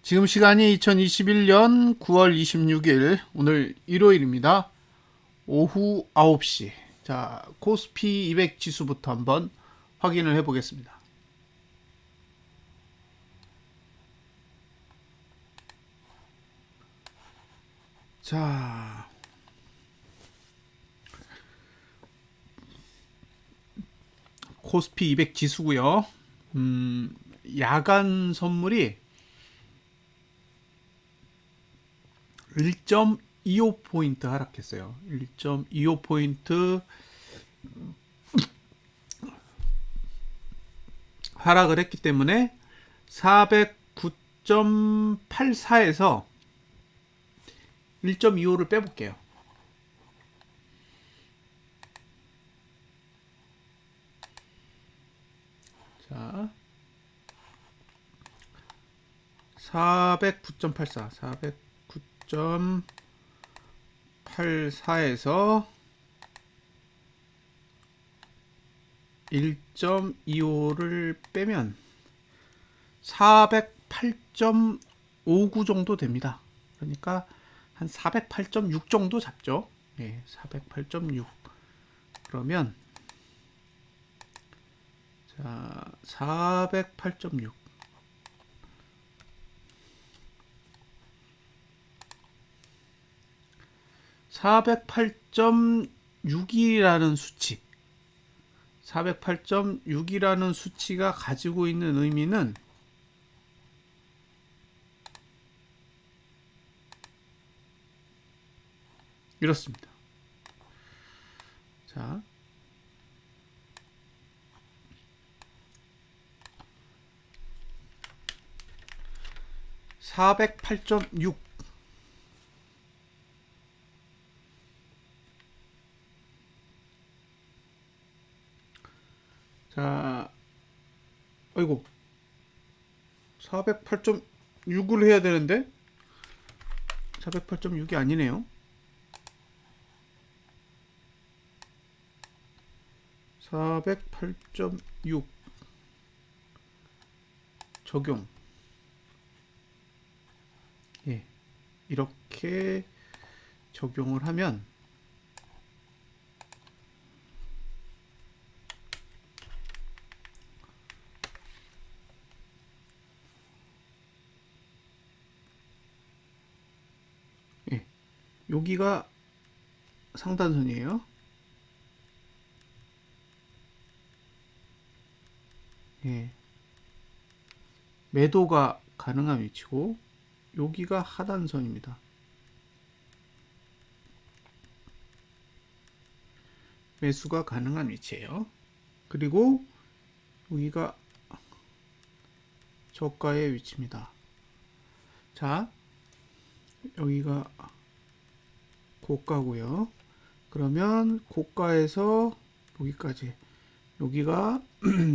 지금 시간이 2021년 9월 26일, 오늘 일요일입니다. 오후 9시. 자, 코스피 200 지수부터 한번 확인을 해보겠습니다. 자, 코스피 200 지수고요. 야간 선물이 1.25포인트 하락했어요. 1.25포인트 하락을 했기 때문에 409.84에서 1.25를 빼볼게요. 자, 409.84, 409.84에서 1.25를 빼면 408.59 정도 됩니다. 그러니까 한 408.6 정도 잡죠. 예, 408.6. 그러면 자, 408.6. 408.6이라는 수치. 408.6이라는 수치가 가지고 있는 의미는 이렇습니다. 자, 408.6. 자, 아이고, 408.6을 해야 되는데 408.6이 아니네요. 408.6 적용. 예, 이렇게 적용을 하면 예, 여기가 상단선이에요. 예, 매도가 가능한 위치고 여기가 하단선입니다. 매수가 가능한 위치예요. 그리고 여기가 저가의 위치입니다. 자, 여기가 고가고요. 그러면 고가에서 여기까지, 여기가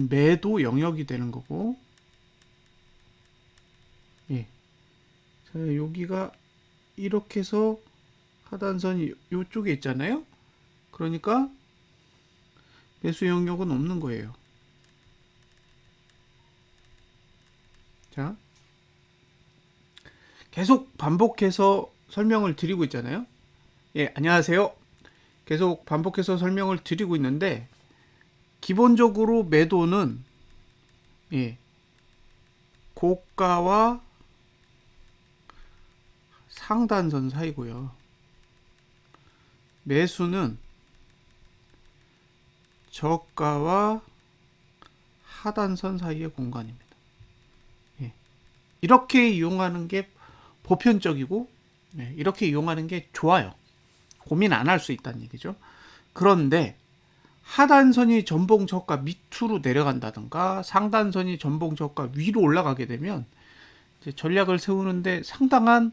매도 영역이 되는 거고, 예. 자, 여기가 이렇게 해서 하단선이 이쪽에 있잖아요. 그러니까 매수 영역은 없는 거예요. 자, 계속 반복해서 설명을 드리고 있잖아요. 예, 안녕하세요. 계속 반복해서 설명을 드리고 있는데, 기본적으로 매도는 예, 고가와 상단선 사이고요. 매수는 저가와 하단선 사이의 공간입니다. 예, 이렇게 이용하는 게 보편적이고, 예, 이렇게 이용하는 게 좋아요. 고민 안 할 수 있다는 얘기죠. 그런데 하단선이 전봉 저가 밑으로 내려간다든가 상단선이 전봉 저가 위로 올라가게 되면 이제 전략을 세우는데 상당한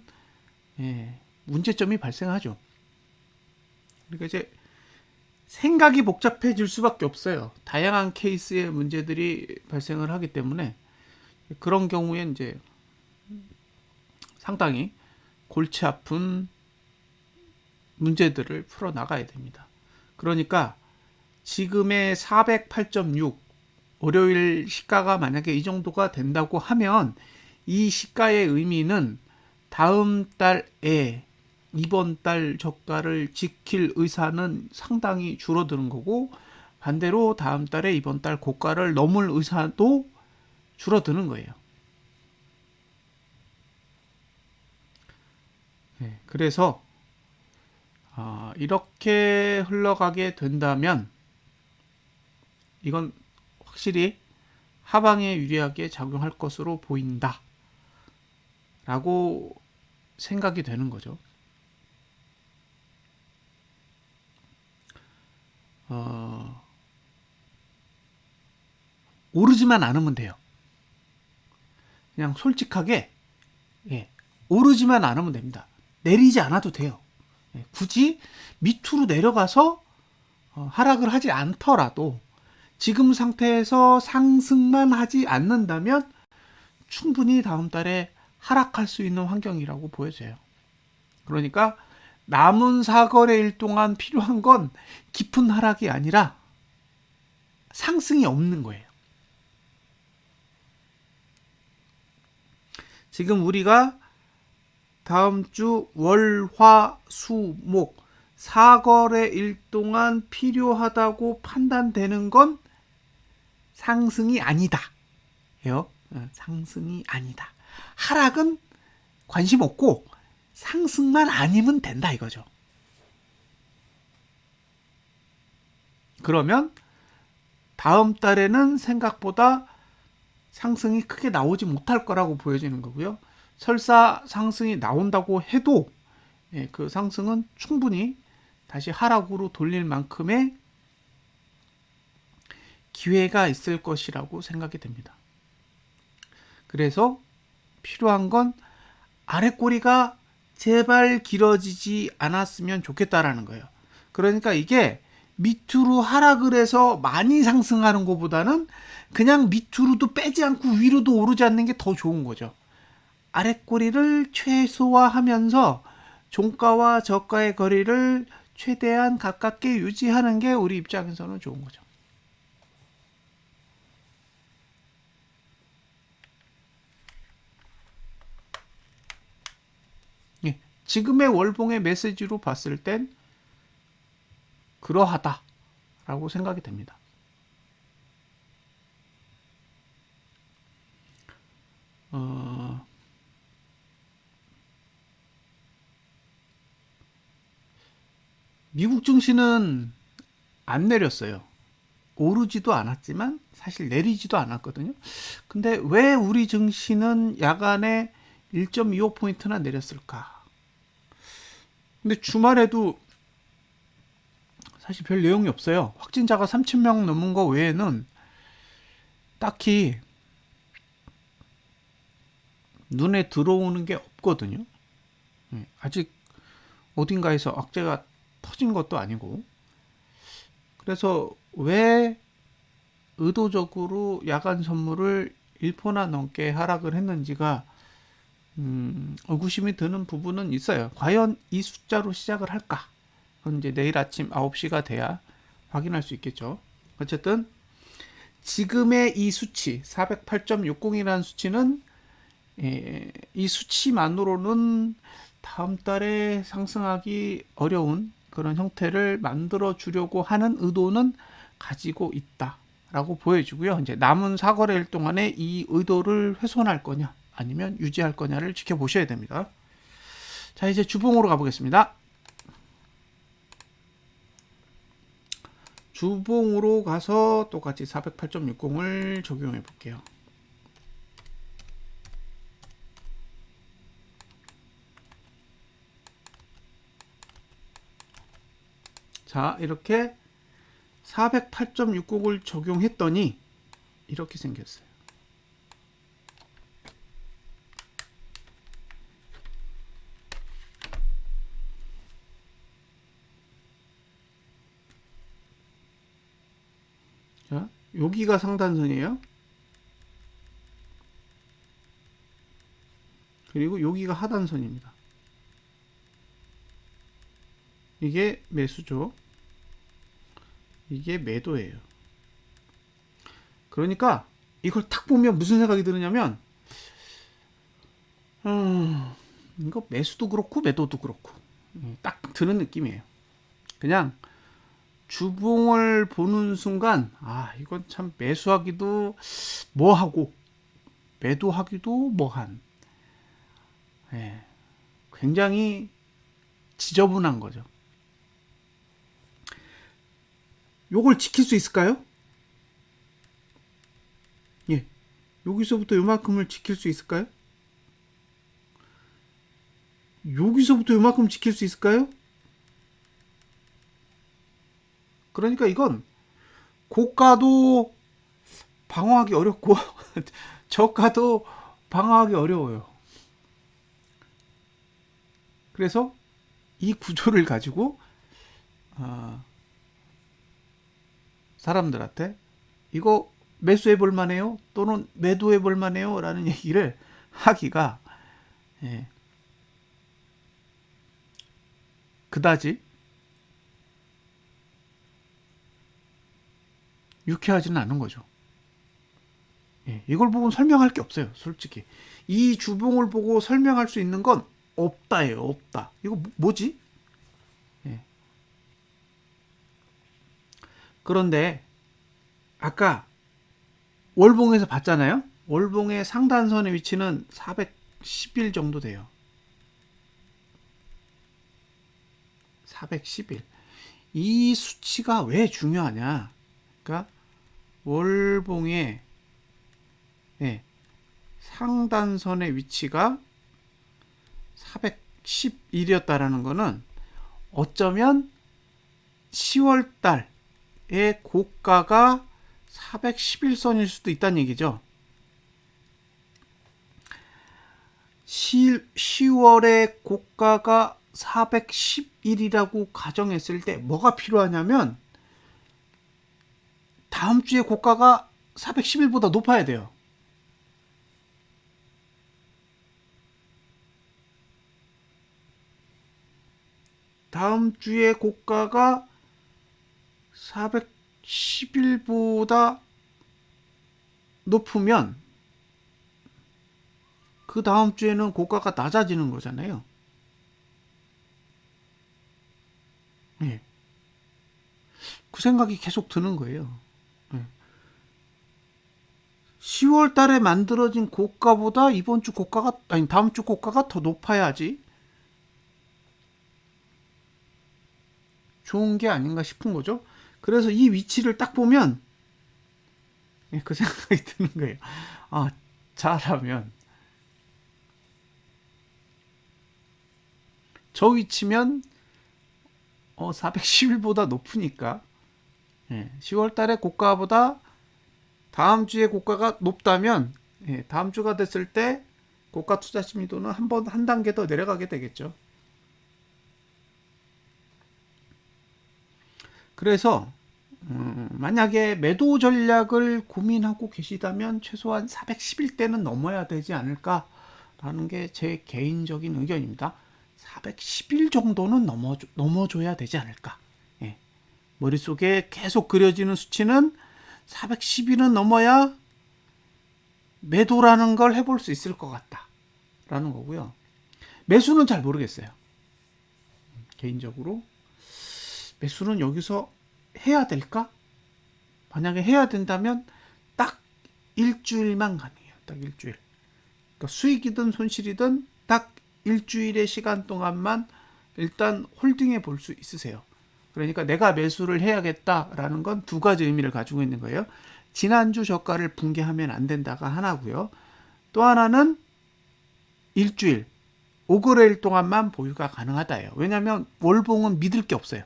문제점이 발생하죠. 그러니까 이제 생각이 복잡해질 수밖에 없어요. 다양한 케이스의 문제들이 발생을 하기 때문에 그런 경우에 이제 상당히 골치 아픈 문제들을 풀어 나가야 됩니다. 그러니까 지금의 408.6 월요일 시가가 만약에 이 정도가 된다고 하면 이 시가의 의미는 다음 달에 이번 달 저가를 지킬 의사는 상당히 줄어드는 거고, 반대로 다음 달에 이번 달 고가를 넘을 의사도 줄어드는 거예요. 네, 그래서 이렇게 흘러가게 된다면 이건 확실히 하방에 유리하게 작용할 것으로 보인다 라고 생각이 되는 거죠. 오르지만 않으면 돼요. 그냥 솔직하게, 예, 오르지만 않으면 됩니다. 내리지 않아도 돼요. 예, 굳이 밑으로 내려가서 하락을 하지 않더라도 지금 상태에서 상승만 하지 않는다면 충분히 다음 달에 하락할 수 있는 환경이라고 보여져요. 그러니까 남은 4거래일 동안 필요한 건 깊은 하락이 아니라 상승이 없는 거예요. 지금 우리가 다음 주 월, 화, 수, 목 4거래일 동안 필요하다고 판단되는 건 상승이 아니다. 상승이 아니다. 하락은 관심 없고 상승만 아니면 된다 이거죠. 그러면 다음 달에는 생각보다 상승이 크게 나오지 못할 거라고 보여지는 거고요. 설사 상승이 나온다고 해도 그 상승은 충분히 다시 하락으로 돌릴 만큼의 기회가 있을 것이라고 생각이 됩니다. 그래서 필요한 건 아래 꼬리가 제발 길어지지 않았으면 좋겠다라는 거예요. 그러니까 이게 밑으로 하락을 해서 많이 상승하는 것보다는 그냥 밑으로도 빼지 않고 위로도 오르지 않는 게 더 좋은 거죠. 아래 꼬리를 최소화하면서 종가와 저가의 거리를 최대한 가깝게 유지하는 게 우리 입장에서는 좋은 거죠. 예, 지금의 월봉의 메시지로 봤을 땐 그러하다라고 생각이 됩니다. 미국 증시는 안 내렸어요. 오르지도 않았지만 사실 내리지도 않았거든요. 근데 왜 우리 증시는 야간에 1.25포인트나 내렸을까? 근데 주말에도 사실 별 내용이 없어요. 확진자가 3,000명 넘은 거 외에는 딱히 눈에 들어오는 게 없거든요. 아직 어딘가에서 악재가 터진 것도 아니고. 그래서 왜 의도적으로 야간 선물을 1%나 넘게 하락을 했는지가 의구심이 드는 부분은 있어요. 과연 이 숫자로 시작을 할까? 그건 이제 내일 아침 9시가 돼야 확인할 수 있겠죠. 어쨌든 지금의 이 수치 408.60이라는 수치는 이 수치만으로는 다음 달에 상승하기 어려운 그런 형태를 만들어 주려고 하는 의도는 가지고 있다라고 보여지고요. 이제 남은 4거래일 동안에 이 의도를 훼손할 거냐 아니면 유지할 거냐를 지켜보셔야 됩니다. 자, 이제 주봉으로 가보겠습니다. 주봉으로 가서 똑같이 408.60을 적용해 볼게요. 자, 이렇게 408.60을 적용했더니 이렇게 생겼어요. 자, 여기가 상단선이에요. 그리고 여기가 하단선입니다. 이게 매수죠. 이게 매도예요. 그러니까 이걸 탁 보면 무슨 생각이 드느냐면 이거 매수도 그렇고 매도도 그렇고 딱 드는 느낌이에요. 그냥 주봉을 보는 순간 이건 참 매수하기도 뭐하고 매도하기도 뭐한 굉장히 지저분한 거죠. 요걸 지킬 수 있을까요? 예. 여기서부터 요만큼을 지킬 수 있을까요? 여기서부터 요만큼 지킬 수 있을까요? 그러니까 이건 고가도 방어하기 어렵고 저가도 방어하기 어려워요. 그래서 이 구조를 가지고 사람들한테 이거 매수해 볼 만해요? 또는 매도해 볼 만해요? 라는 얘기를 하기가 그다지 유쾌하지는 않은 거죠. 이걸 보고 설명할 게 없어요. 솔직히 이 주봉을 보고 설명할 수 있는 건 없다예요. 없다. 이거 뭐지? 그런데 아까 월봉에서 봤잖아요. 월봉의 상단선의 위치는 411 정도 돼요. 411. 이 수치가 왜 중요하냐? 그러니까 월봉의 상단선의 위치가 411이었다라는 거는 어쩌면 10월 달의 고가가 411선일 수도 있다는 얘기죠. 10월의 고가가 411이라고 가정했을 때 뭐가 필요하냐면 다음 주에 고가가 411보다 높아야 돼요. 다음 주에 고가가 411보다 높으면 그 다음 주에는 고가가 낮아지는 거잖아요. 그 생각이 계속 드는 거예요. 10월 달에 만들어진 고가보다 이번 주 고가가, 아니, 다음 주 고가가 더 높아야지 좋은 게 아닌가 싶은 거죠. 그래서 이 위치를 딱 보면 그 생각이 드는 거예요. 잘하면 저 위치면 411보다 높으니까 10월 달에 고가보다 다음 주에 고가가 높다면 다음 주가 됐을 때 고가 투자 심리도는 한 단계 더 내려가게 되겠죠. 그래서 만약에 매도 전략을 고민하고 계시다면 최소한 411대는 넘어야 되지 않을까라는 게 제 개인적인 의견입니다. 411 정도는 넘어줘야 되지 않을까. 머릿속에 계속 그려지는 수치는 411은 넘어야 매도라는 걸 해볼 수 있을 것 같다라는 거고요. 매수는 잘 모르겠어요. 개인적으로 매수는 여기서 해야 될까? 만약에 해야 된다면 딱 일주일만 가능해요. 딱 일주일. 그러니까 수익이든 손실이든 딱 일주일의 시간 동안만 일단 홀딩해 볼 수 있으세요. 그러니까 내가 매수를 해야겠다라는 건 두 가지 의미를 가지고 있는 거예요. 지난주 저가를 붕괴하면 안 된다가 하나고요. 또 하나는 일주일, 5거래일 동안만 보유가 가능하다예요. 왜냐하면 월봉은 믿을 게 없어요.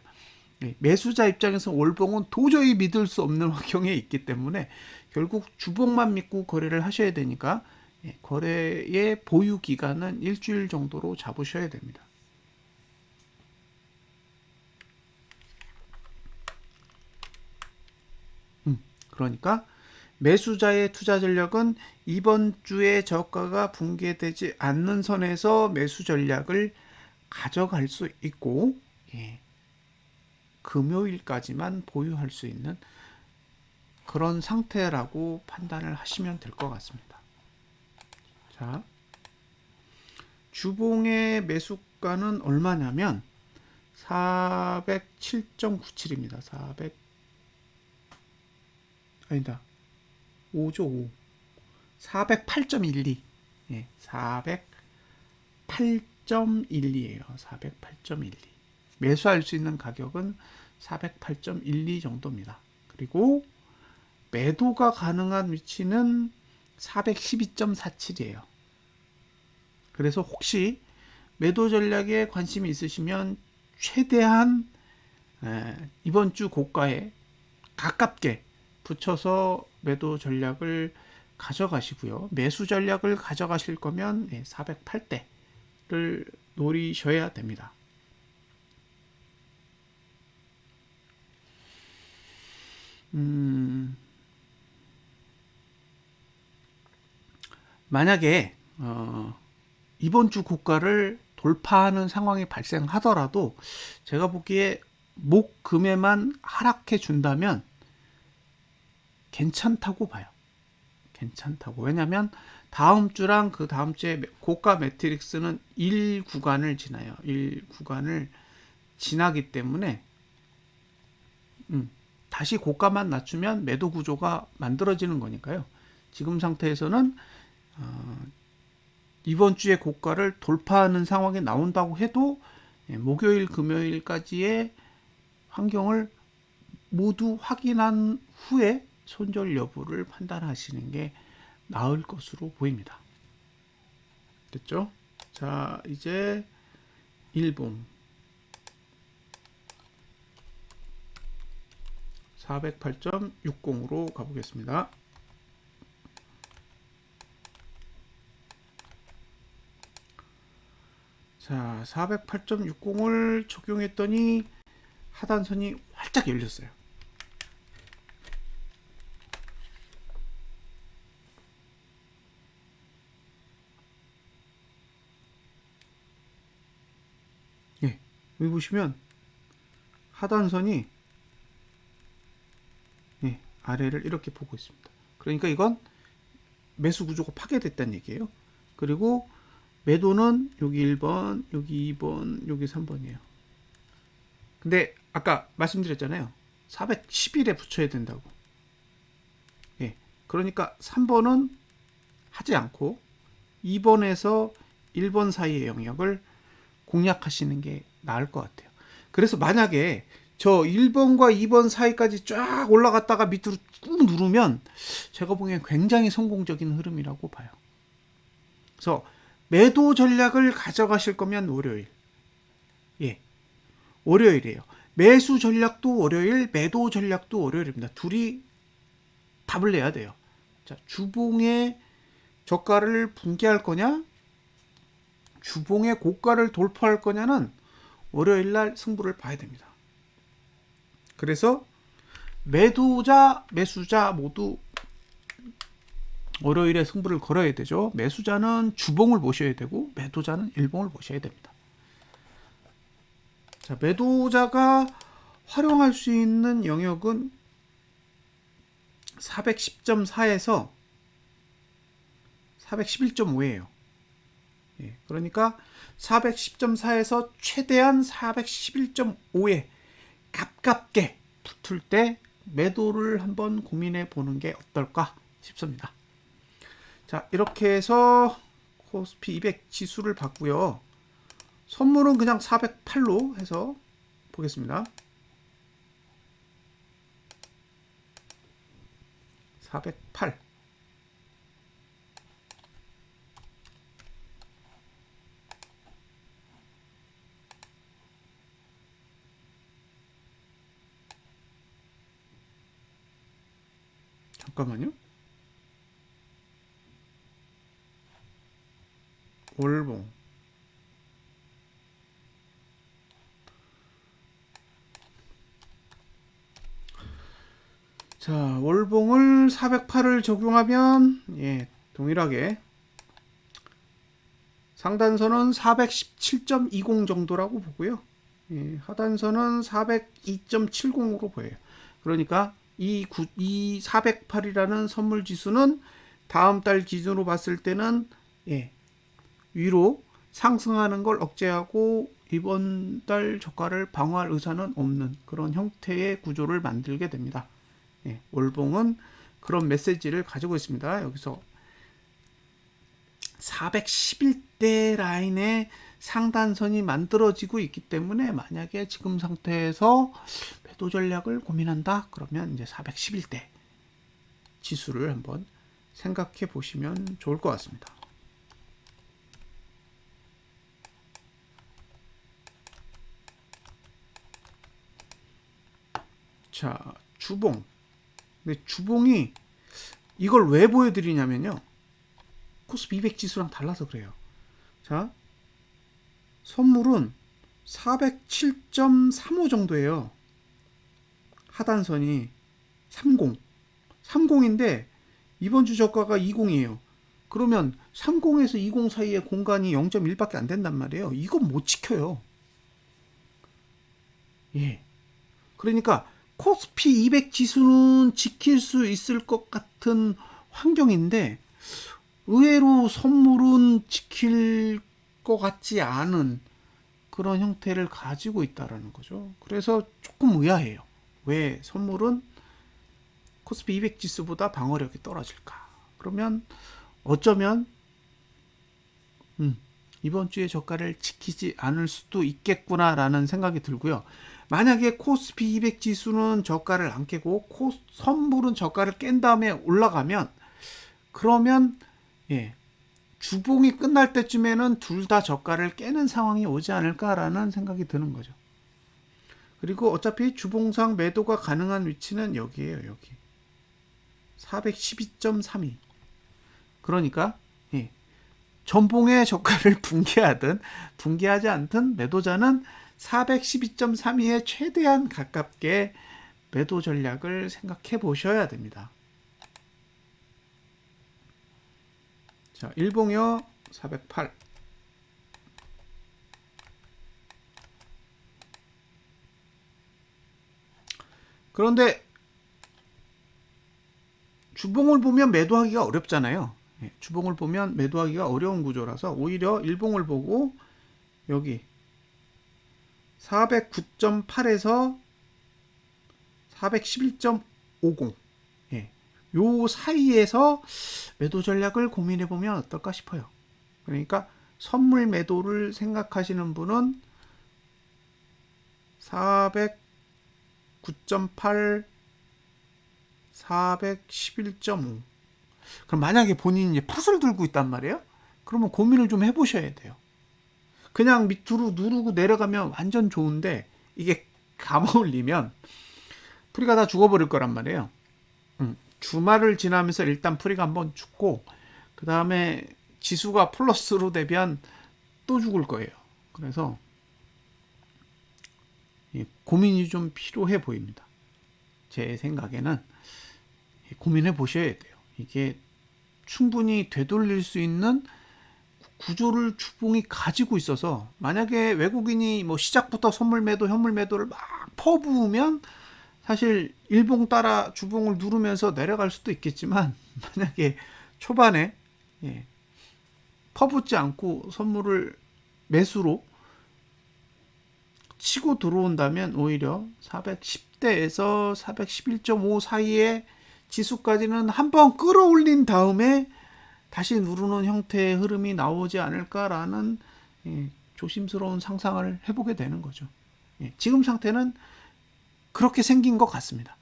매수자 입장에서 월봉은 도저히 믿을 수 없는 환경에 있기 때문에 결국 주봉만 믿고 거래를 하셔야 되니까 거래의 보유 기간은 일주일 정도로 잡으셔야 됩니다. 그러니까 매수자의 투자 전략은 이번 주에 저가가 붕괴되지 않는 선에서 매수 전략을 가져갈 수 있고 금요일까지만 보유할 수 있는 그런 상태라고 판단을 하시면 될 것 같습니다. 자, 주봉의 매수가는 얼마냐면 407.97입니다. 5죠 5. 408.12. 예, 408.12예요. 408.12. 매수할 수 있는 가격은 408.12 정도입니다. 그리고 매도가 가능한 위치는 412.47이에요. 그래서 혹시 매도 전략에 관심이 있으시면 최대한 이번 주 고가에 가깝게 붙여서 매도 전략을 가져가시고요. 매수 전략을 가져가실 거면 408대를 노리셔야 됩니다. 만약에 이번 주 고가를 돌파하는 상황이 발생하더라도 제가 보기에 목 금에만 하락해 준다면 괜찮다고 봐요. 괜찮다고. 왜냐하면 다음 주랑 그 다음 주에 고가 매트릭스는 1 구간을 지나요. 1 구간을 지나기 때문에 다시 고가만 낮추면 매도 구조가 만들어지는 거니까요. 지금 상태에서는 이번 주에 고가를 돌파하는 상황이 나온다고 해도 목요일, 금요일까지의 환경을 모두 확인한 후에 손절 여부를 판단하시는 게 나을 것으로 보입니다. 됐죠? 자, 이제 일봉 408.60으로 가보겠습니다. 자, 408.60을 적용했더니 하단선이 활짝 열렸어요. 예, 여기 보시면 하단선이 아래를 이렇게 보고 있습니다. 그러니까 이건 매수 구조가 파괴됐다는 얘기예요. 그리고 매도는 여기 1번, 여기 2번, 여기 3번이에요. 근데 아까 말씀드렸잖아요. 411에 붙여야 된다고. 예. 그러니까 3번은 하지 않고 2번에서 1번 사이의 영역을 공략하시는 게 나을 것 같아요. 그래서 만약에 저 1번과 2번 사이까지 쫙 올라갔다가 밑으로 꾹 누르면 제가 보기엔 굉장히 성공적인 흐름이라고 봐요. 그래서 매도 전략을 가져가실 거면 월요일. 예. 월요일이에요. 매수 전략도 월요일, 매도 전략도 월요일입니다. 둘이 답을 내야 돼요. 자, 주봉의 저가를 붕괴할 거냐? 주봉의 고가를 돌파할 거냐는 월요일 날 승부를 봐야 됩니다. 그래서 매도자, 매수자 모두 월요일에 승부를 걸어야 되죠. 매수자는 주봉을 보셔야 되고 매도자는 일봉을 보셔야 됩니다. 자, 매도자가 활용할 수 있는 영역은 410.4에서 411.5예요. 예, 그러니까 410.4에서 최대한 411.5에 가깝게 붙을 때 매도를 한번 고민해 보는 게 어떨까 싶습니다. 자, 이렇게 해서 코스피 200 지수를 봤고요. 선물은 그냥 408로 해서 보겠습니다. 408. 잠깐만요. 월봉. 자, 월봉을 408을 적용하면 동일하게 상단선은 417.20 정도라고 보고요. 하단선은 402.70으로 보여요. 그러니까 이 408이라는 선물 지수는 다음 달 기준으로 봤을 때는 위로 상승하는 걸 억제하고 이번 달 저가를 방어할 의사는 없는 그런 형태의 구조를 만들게 됩니다. 예, 월봉은 그런 메시지를 가지고 있습니다. 여기서 411대 라인의 상단선이 만들어지고 있기 때문에 만약에 지금 상태에서 매도 전략을 고민한다 그러면 이제 411대 지수를 한번 생각해 보시면 좋을 것 같습니다. 자, 주봉. 근데 주봉이 이걸 왜 보여드리냐면요. 코스피 200 지수랑 달라서 그래요. 자, 선물은 407.35 정도예요. 하단선이 30. 30인데 이번 주 저가가 20이에요. 그러면 30에서 20 사이의 공간이 0.1밖에 안 된단 말이에요. 이건 못 지켜요. 예. 그러니까 코스피 200 지수는 지킬 수 있을 것 같은 환경인데 의외로 선물은 지킬 것 같지 않은 그런 형태를 가지고 있다라는 거죠. 그래서 조금 의아해요. 왜 선물은 코스피 200 지수보다 방어력이 떨어질까? 그러면 어쩌면 이번 주에 저가를 지키지 않을 수도 있겠구나라는 생각이 들고요. 만약에 코스피 200 지수는 저가를 안 깨고 선물은 저가를 깬 다음에 올라가면 그러면 예, 주봉이 끝날 때쯤에는 둘 다 저가를 깨는 상황이 오지 않을까라는 생각이 드는 거죠. 그리고 어차피 주봉상 매도가 가능한 위치는 여기에요. 여기 412.32. 그러니까 예, 전봉의 저가를 붕괴하든 붕괴하지 않든 매도자는 412.32에 최대한 가깝게 매도 전략을 생각해 보셔야 됩니다. 자, 일봉요 408. 그런데 주봉을 보면 매도하기가 어렵잖아요. 주봉을 보면 매도하기가 어려운 구조라서 오히려 일봉을 보고 여기 409.8에서 411.50 요 사이에서 매도 전략을 고민해 보면 어떨까 싶어요. 그러니까 선물 매도를 생각하시는 분은 409.8 411.5. 그럼 만약에 본인이 이제 풋을 들고 있단 말이에요? 그러면 고민을 좀 해보셔야 돼요. 그냥 밑으로 누르고 내려가면 완전 좋은데 이게 감아올리면 풀이가 다 죽어버릴 거란 말이에요. 주말을 지나면서 일단 풀이가 한번 죽고 그 다음에 지수가 플러스로 되면 또 죽을 거예요. 그래서 고민이 좀 필요해 보입니다. 제 생각에는 고민해 보셔야 돼요. 이게 충분히 되돌릴 수 있는 구조를 주봉이 가지고 있어서 만약에 외국인이 뭐 시작부터 선물 매도, 현물 매도를 막 퍼부으면 사실 일봉 따라 주봉을 누르면서 내려갈 수도 있겠지만 만약에 초반에 퍼붓지 않고 선물을 매수로 치고 들어온다면 오히려 410대에서 411.5 사이의 지수까지는 한번 끌어올린 다음에 다시 누르는 형태의 흐름이 나오지 않을까라는 조심스러운 상상을 해보게 되는 거죠. 지금 상태는 그렇게 생긴 것 같습니다.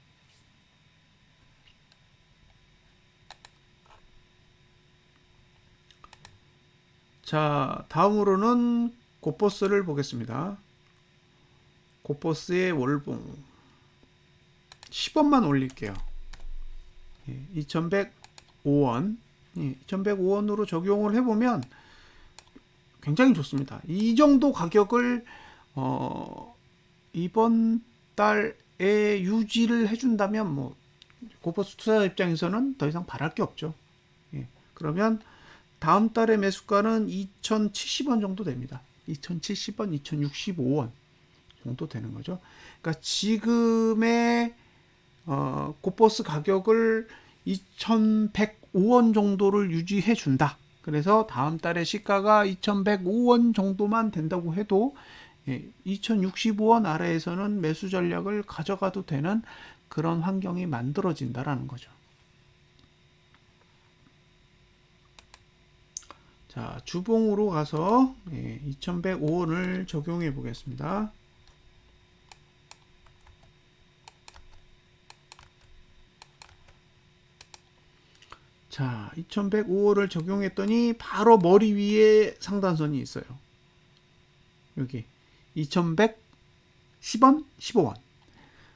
자, 다음으로는 고버스를 보겠습니다. 고버스의 월봉 10원만 올릴게요. 2105원 2105원으로 적용을 해보면 굉장히 좋습니다. 이 정도 가격을 이번 달에 유지를 해준다면 뭐 고버스 투자자 입장에서는 더 이상 바랄 게 없죠. 그러면 다음 달의 매수가는 2070원 정도 됩니다. 2070원, 2065원 정도 되는 거죠. 그러니까 지금의 고버스 가격을 2105원 정도를 유지해 준다. 그래서 다음 달에 시가가 2105원 정도만 된다고 해도 2065원 아래에서는 매수 전략을 가져가도 되는 그런 환경이 만들어진다라는 거죠. 자, 주봉으로 가서 2105원을 적용해 보겠습니다. 자, 2105원을 적용했더니 바로 머리 위에 상단선이 있어요. 여기 2110원, 15원.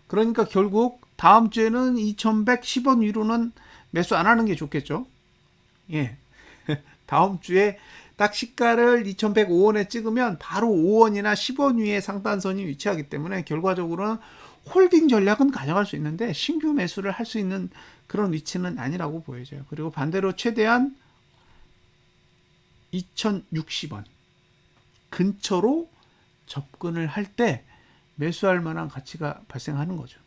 그러니까 결국 다음 주에는 2110원 위로는 매수 안 하는 게 좋겠죠. 예. 다음 주에 딱 시가를 2105원에 찍으면 바로 5원이나 10원 위에 상단선이 위치하기 때문에 결과적으로는 홀딩 전략은 가져갈 수 있는데 신규 매수를 할 수 있는 그런 위치는 아니라고 보여져요. 그리고 반대로 최대한 2060원 근처로 접근을 할 때 매수할 만한 가치가 발생하는 거죠.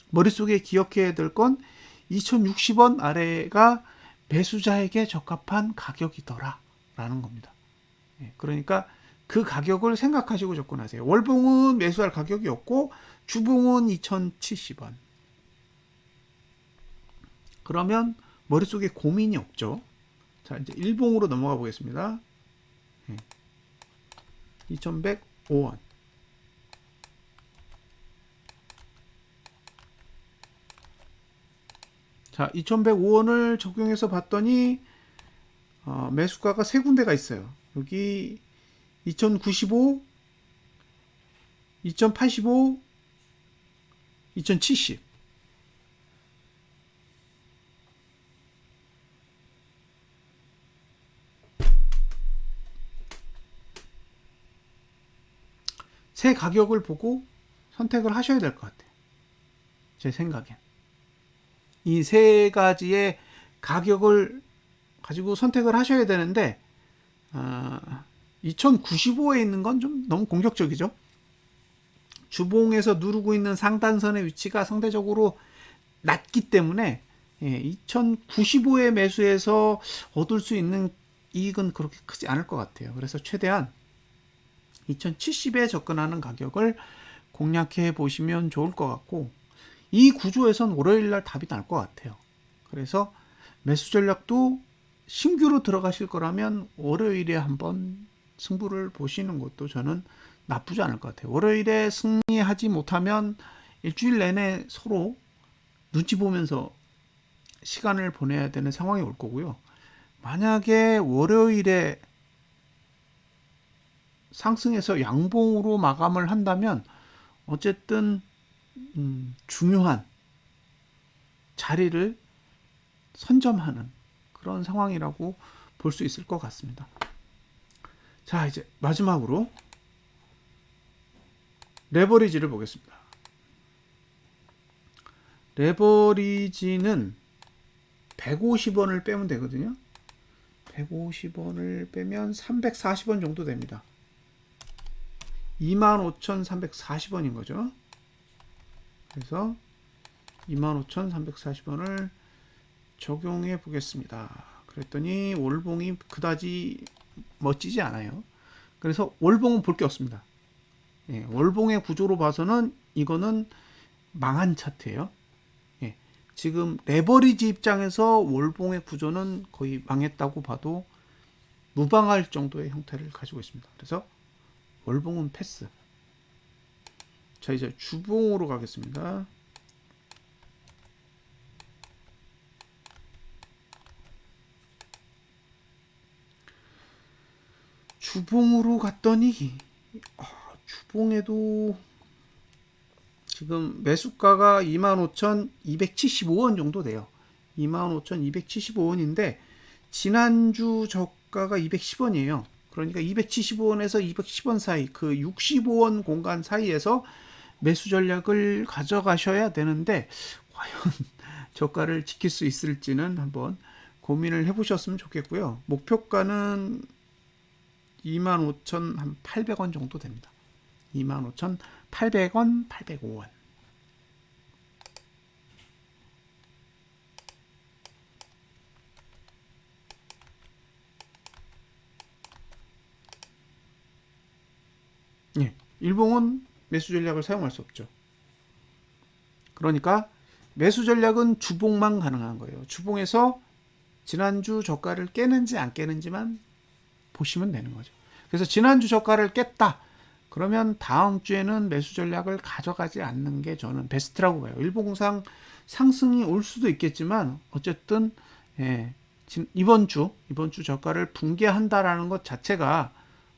머릿속에 기억해야 될 건 2060원 아래가 매수자에게 적합한 가격이더라 라는 겁니다. 그러니까 그 가격을 생각하시고 접근하세요. 월봉은 매수할 가격이었고 주봉은 2070원. 그러면 머릿속에 고민이 없죠. 자, 이제 일봉으로 넘어가 보겠습니다. 2105원. 자, 2105원을 적용해서 봤더니 매수가가 세 군데가 있어요. 여기 2095, 2085, 2070. 세 가격을 보고 선택을 하셔야 될 것 같아요. 제 생각엔. 이 세 가지의 가격을 가지고 선택을 하셔야 되는데 2095에 있는 건 좀 너무 공격적이죠. 주봉에서 누르고 있는 상단선의 위치가 상대적으로 낮기 때문에 2095에 매수해서 얻을 수 있는 이익은 그렇게 크지 않을 것 같아요. 그래서 최대한 2070에 접근하는 가격을 공략해 보시면 좋을 것 같고, 이 구조에선 월요일날 답이 날 것 같아요. 그래서 매수 전략도 신규로 들어가실 거라면 월요일에 한번 승부를 보시는 것도 저는 나쁘지 않을 것 같아요. 월요일에 승리하지 못하면 일주일 내내 서로 눈치 보면서 시간을 보내야 되는 상황이 올 거고요. 만약에 월요일에 상승해서 양봉으로 마감을 한다면 어쨌든 중요한 자리를 선점하는 그런 상황이라고 볼 수 있을 것 같습니다. 자, 이제 마지막으로 레버리지를 보겠습니다. 레버리지는 150원을 빼면 되거든요. 150원을 빼면 340원 정도 됩니다. 25,340원인 거죠. 그래서 25,340원을 적용해 보겠습니다. 그랬더니 월봉이 그다지 멋지지 않아요. 그래서 월봉은 볼 게 없습니다. 월봉의 구조로 봐서는 이거는 망한 차트예요. 지금 레버리지 입장에서 월봉의 구조는 거의 망했다고 봐도 무방할 정도의 형태를 가지고 있습니다. 그래서 월봉은 패스. 자, 이제 주봉으로 가겠습니다. 주봉으로 갔더니 주봉에도 지금 매수가가 25,275원 정도 돼요. 25,275원인데 지난주 저가가 210원이에요. 그러니까 275원에서 210원 사이, 그 65원 공간 사이에서 매수 전략을 가져가셔야 되는데 과연 저가를 지킬 수 있을지는 한번 고민을 해보셨으면 좋겠고요. 목표가는 25,800원 정도 됩니다. 25,800원, 805원. 일봉은 매수 전략을 사용할 수 없죠. 그러니까 매수 전략은 주봉만 가능한 거예요. 주봉에서 지난주 저가를 깨는지 안 깨는지만 보시면 되는 거죠. 그래서 지난주 저가를 깼다. 그러면 다음 주에는 매수 전략을 가져가지 않는 게 저는 베스트라고 봐요. 일봉상 상승이 올 수도 있겠지만 어쨌든 이번 주 저가를 붕괴한다라는 것 자체가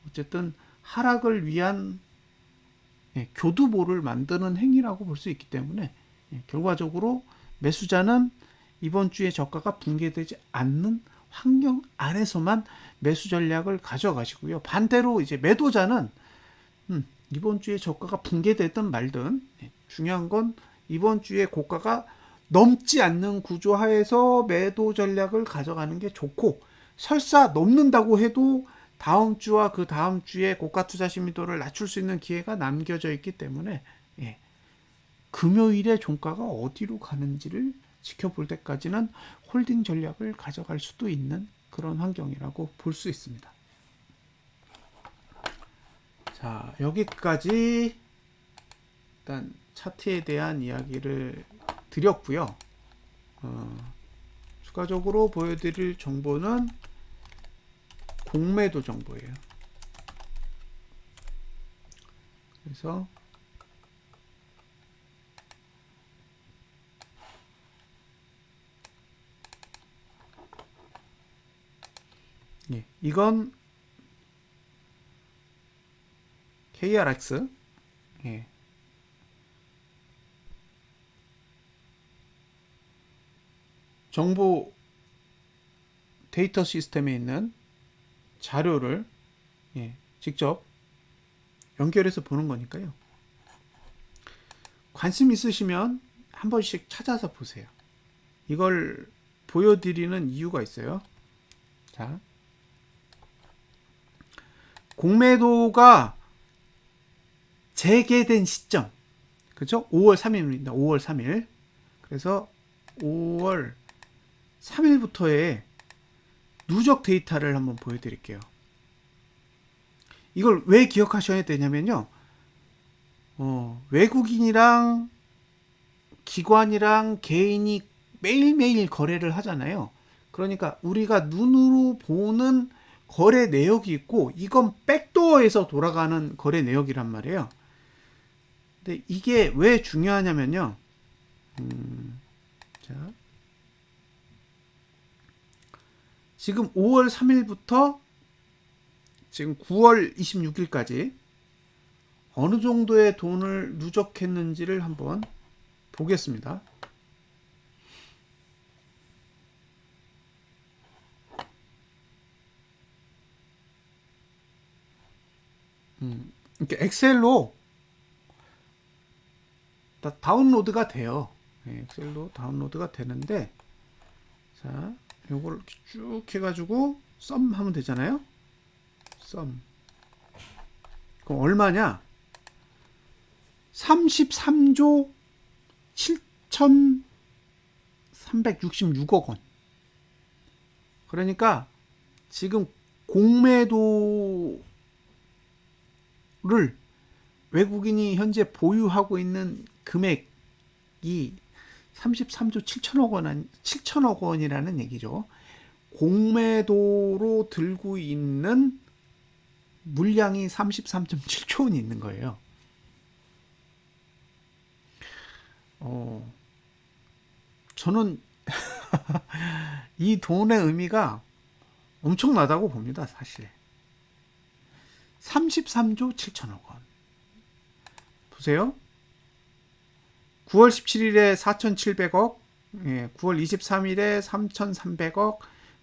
어쨌든 하락을 위한 교두보를 만드는 행위라고 볼 수 있기 때문에 결과적으로 매수자는 이번 주에 저가가 붕괴되지 않는 환경 안에서만 매수 전략을 가져가시고요. 반대로 이제 매도자는 이번 주에 저가가 붕괴되든 말든 중요한 건 이번 주에 고가가 넘지 않는 구조 하에서 매도 전략을 가져가는 게 좋고, 설사 넘는다고 해도 다음 주와 그 다음 주에 고가 투자 심리도를 낮출 수 있는 기회가 남겨져 있기 때문에 금요일에 종가가 어디로 가는지를 지켜볼 때까지는 홀딩 전략을 가져갈 수도 있는 그런 환경이라고 볼 수 있습니다. 자, 여기까지 일단 차트에 대한 이야기를 드렸고요. 추가적으로 보여드릴 정보는 공매도 정보예요. 그래서 이건 KRX 정보 데이터 시스템에 있는 자료를 직접 연결해서 보는 거니까요. 관심 있으시면 한 번씩 찾아서 보세요. 이걸 보여드리는 이유가 있어요. 자, 공매도가 재개된 시점, 그죠? 5월 3일입니다. 5월 3일. 그래서 5월 3일부터의 누적 데이터를 한번 보여드릴게요. 이걸 왜 기억하셔야 되냐면요. 외국인이랑 기관이랑 개인이 매일매일 거래를 하잖아요. 그러니까 우리가 눈으로 보는 거래 내역이 있고, 이건 백도어에서 돌아가는 거래 내역이란 말이에요. 근데 이게 왜 중요하냐면요. 자, 지금 5월 3일부터 지금 9월 26일까지 어느 정도의 돈을 누적했는지를 한번 보겠습니다. 이렇게 엑셀로 다 다운로드가 돼요. 엑셀로 다운로드가 되는데, 자, 요걸 쭉 해가지고 썸 하면 되잖아요. 썸. 그럼 얼마냐? 33조 7,366억 원. 그러니까 지금 공매도를 외국인이 현재 보유하고 있는 금액이 33조 7천억 원이라는 얘기죠. 공매도로 들고 있는 물량이 33.7조 원이 있는 거예요. 저는 이 돈의 의미가 엄청나다고 봅니다, 사실. 33조 7천억 원. 보세요. 9월 17일에 4,700억, 9월 23일에 3,300억,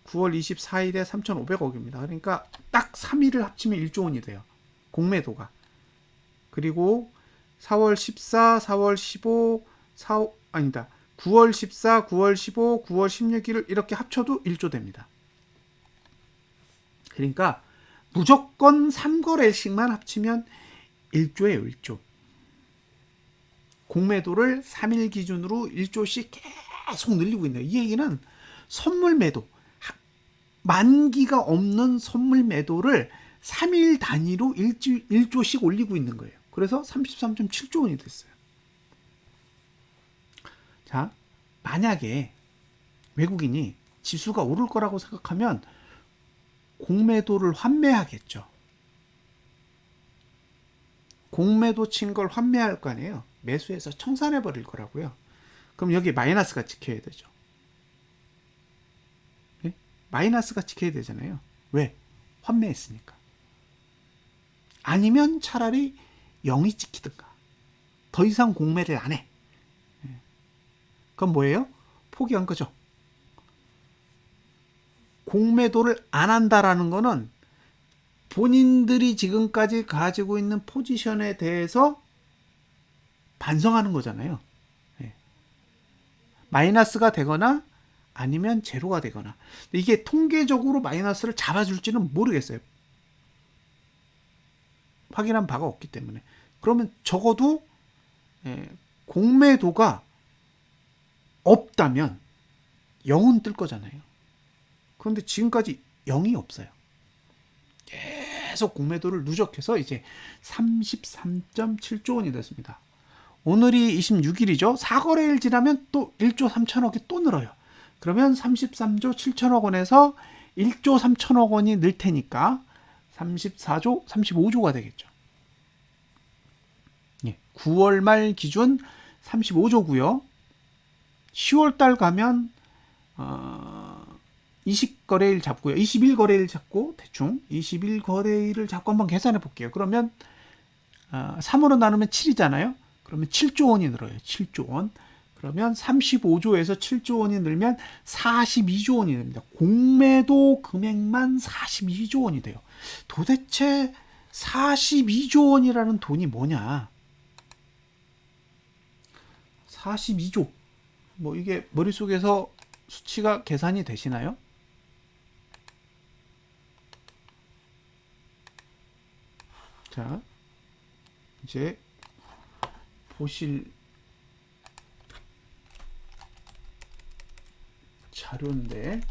9월 24일에 3,500억입니다. 그러니까 딱 3일을 합치면 1조 원이 돼요. 공매도가. 그리고 4월 14, 4월 15, 9월 14, 9월 15, 9월 16일을 이렇게 합쳐도 1조 됩니다. 그러니까 무조건 3거래씩만 합치면 1조예요, 1조. 공매도를 3일 기준으로 1조씩 계속 늘리고 있네요. 이 얘기는 선물 매도, 만기가 없는 선물 매도를 3일 단위로 1조씩 올리고 있는 거예요. 그래서 33.7조 원이 됐어요. 자, 만약에 외국인이 지수가 오를 거라고 생각하면 공매도를 환매하겠죠. 공매도 친 걸 환매할 거 아니에요. 매수해서 청산해 버릴 거라고요. 그럼 여기 마이너스가 찍혀야 되죠. 네? 마이너스가 찍혀야 되잖아요. 왜? 환매했으니까. 아니면 차라리 0이 찍히든가. 더 이상 공매를 안 해. 그럼 뭐예요? 포기한 거죠. 공매도를 안 한다라는 거는 본인들이 지금까지 가지고 있는 포지션에 대해서 반성하는 거잖아요. 마이너스가 되거나 아니면 제로가 되거나. 이게 통계적으로 마이너스를 잡아줄지는 모르겠어요. 확인한 바가 없기 때문에. 그러면 적어도 공매도가 없다면 0은 뜰 거잖아요. 그런데 지금까지 0이 없어요. 계속 공매도를 누적해서 이제 33.7조 원이 됐습니다. 오늘이 26일이죠. 4거래일 지나면 또 1조 3천억이 또 늘어요. 그러면 33조 7천억 원에서 1조 3천억 원이 늘 테니까 34조, 35조가 되겠죠. 9월 말 기준 35조고요. 10월 달 가면 20거래일 잡고요. 21거래일 잡고 대충 21거래일을 잡고 한번 계산해 볼게요. 그러면 3으로 나누면 7이잖아요. 그러면 7조 원이 늘어요. 7조 원. 그러면 35조에서 7조 원이 늘면 42조 원이 됩니다. 공매도 금액만 42조 원이 돼요. 도대체 42조 원이라는 돈이 뭐냐? 42조. 뭐 이게 머릿속에서 수치가 계산이 되시나요? 자, 이제 보실 자료인데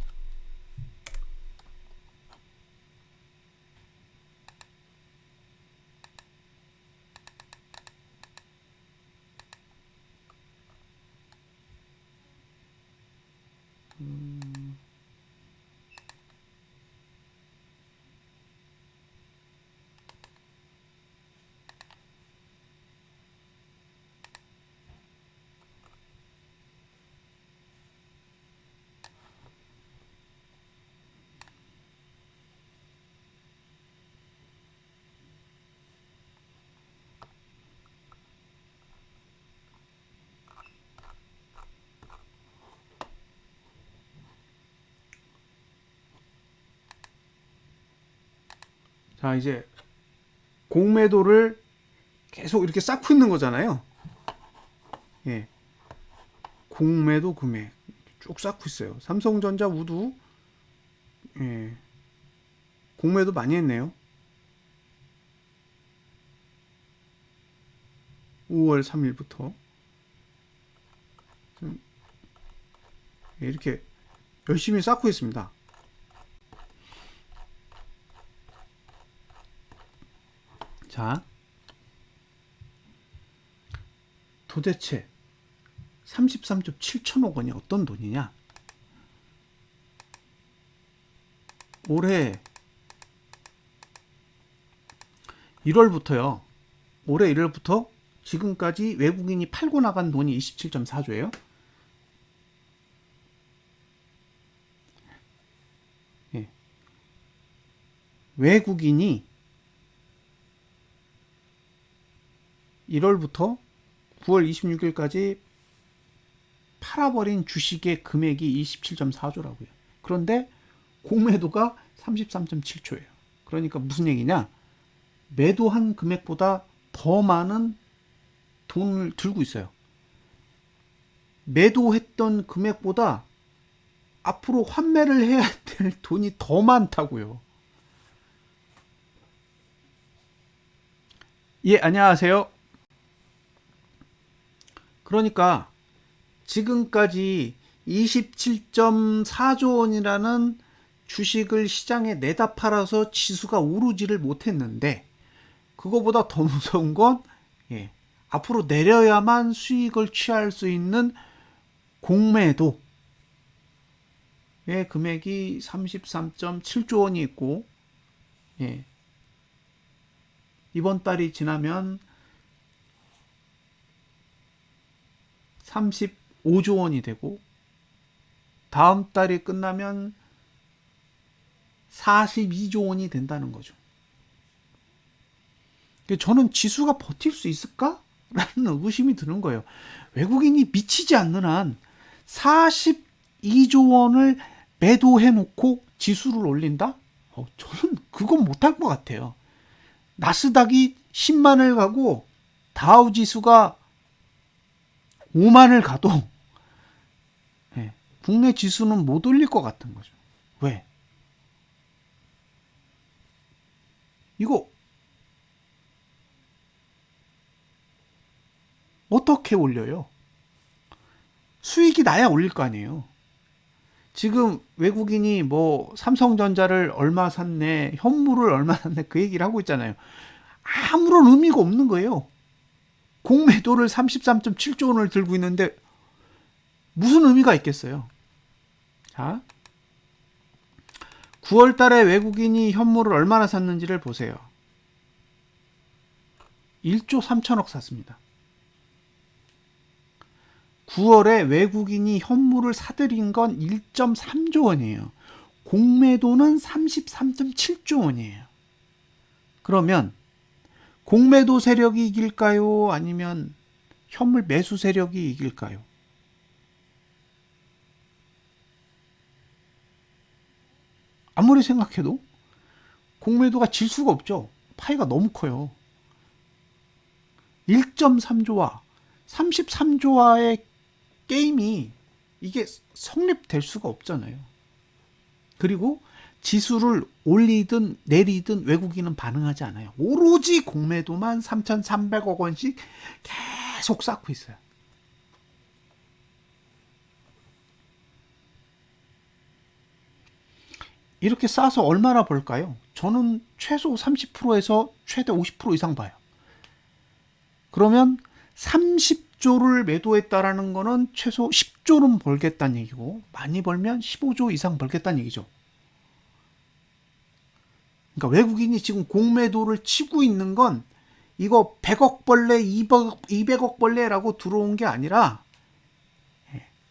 자, 이제 공매도를 계속 이렇게 쌓고 있는 거잖아요. 예. 공매도 금액 쭉 쌓고 있어요. 삼성전자, 우두, 예. 공매도 많이 했네요. 5월 3일부터 이렇게 열심히 쌓고 있습니다. 자, 도대체 33.7천억 원이 어떤 돈이냐? 올해 1월부터요. 올해 1월부터 지금까지 외국인이 팔고 나간 돈이 27.4조예요. 예. 외국인이 1월부터 9월 26일까지 팔아버린 주식의 금액이 27.4조라고요. 그런데 공매도가 33.7조예요. 그러니까 무슨 얘기냐? 매도한 금액보다 더 많은 돈을 들고 있어요. 매도했던 금액보다 앞으로 환매를 해야 될 돈이 더 많다고요. 예, 안녕하세요. 그러니까 지금까지 27.4조 원이라는 주식을 시장에 내다 팔아서 지수가 오르지를 못했는데, 그거보다 더 무서운 건 앞으로 내려야만 수익을 취할 수 있는 공매도의 금액이 33.7조 원이 있고, 예. 이번 달이 지나면 35조 원이 되고, 다음 달이 끝나면 42조 원이 된다는 거죠. 저는 지수가 버틸 수 있을까? 라는 의심이 드는 거예요. 외국인이 미치지 않는 한 42조 원을 매도해 놓고 지수를 올린다? 저는 그건 못할 것 같아요. 나스닥이 10만을 가고 다우 지수가 5만을 가도 국내 지수는 못 올릴 것 같은 거죠. 왜? 이거 어떻게 올려요? 수익이 나야 올릴 거 아니에요. 지금 외국인이 뭐 삼성전자를 얼마 샀네, 현물을 얼마 샀네 그 얘기를 하고 있잖아요. 아무런 의미가 없는 거예요. 공매도를 33.7조 원을 들고 있는데 무슨 의미가 있겠어요? 자, 9월 달에 외국인이 현물을 얼마나 샀는지를 보세요. 1조 3천억 샀습니다. 9월에 외국인이 현물을 사들인 건 1.3조 원이에요. 공매도는 33.7조 원이에요. 그러면 공매도 세력이 이길까요? 아니면 현물 매수 세력이 이길까요? 아무리 생각해도 공매도가 질 수가 없죠. 파이가 너무 커요. 1.3조와 33조와의 게임이 이게 성립될 수가 없잖아요. 그리고 지수를 올리든 내리든 외국인은 반응하지 않아요. 오로지 공매도만 3,300억 원씩 계속 쌓고 있어요. 이렇게 쌓아서 얼마나 벌까요? 저는 최소 30%에서 최대 50% 이상 봐요. 그러면 30조를 매도했다라는 거는 최소 10조는 벌겠다는 얘기고, 많이 벌면 15조 이상 벌겠다는 얘기죠. 그러니까 외국인이 지금 공매도를 치고 있는 건 이거 100억 벌레, 200억 벌레라고 들어온 게 아니라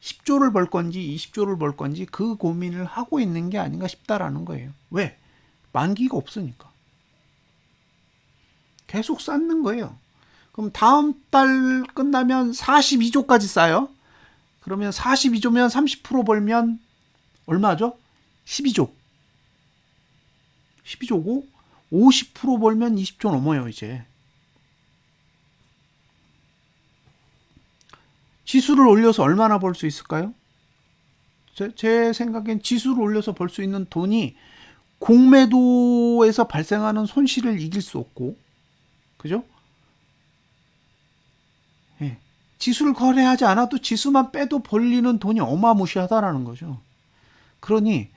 10조를 벌 건지 20조를 벌 건지 그 고민을 하고 있는 게 아닌가 싶다라는 거예요. 왜? 만기가 없으니까. 계속 쌓는 거예요. 그럼 다음 달 끝나면 42조까지 쌓여. 그러면 42조면 30% 벌면 얼마죠? 12조. 12조고 50% 벌면 20조 넘어요, 이제. 지수를 올려서 얼마나 벌 수 있을까요? 제 생각엔 지수를 올려서 벌 수 있는 돈이 공매도에서 발생하는 손실을 이길 수 없고, 그죠? 예. 지수를 거래하지 않아도 지수만 빼도 벌리는 돈이 어마무시하다라는 거죠. 그러니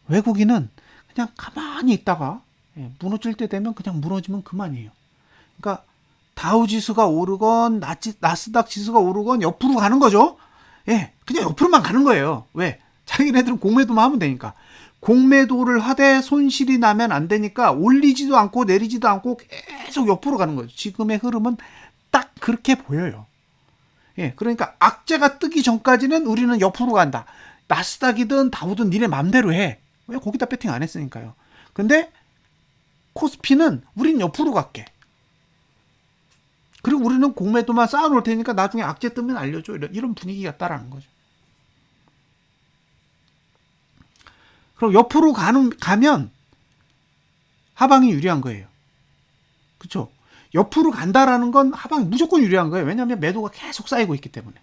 외국인은 그냥 가만히 있다가 무너질 때 되면 그냥 무너지면 그만이에요. 그러니까 다우지수가 오르건 나스닥 지수가 오르건 옆으로 가는 거죠. 예, 그냥 옆으로만 가는 거예요. 왜? 자기네들은 공매도만 하면 되니까. 공매도를 하되 손실이 나면 안 되니까 올리지도 않고 내리지도 않고 계속 옆으로 가는 거죠. 지금의 흐름은 딱 그렇게 보여요. 예, 그러니까 악재가 뜨기 전까지는 우리는 옆으로 간다. 나스닥이든 다우든 니네 맘대로 해. 왜? 거기다 배팅 안 했으니까요. 근데 코스피는 우린 옆으로 갈게. 그리고 우리는 공매도만 쌓아놓을 테니까 나중에 악재 뜨면 알려줘. 이런 분위기가 따라는 거죠. 그럼 옆으로 가면 하방이 유리한 거예요. 그렇죠? 옆으로 간다라는 건 하방이 무조건 유리한 거예요. 왜냐하면 매도가 계속 쌓이고 있기 때문에.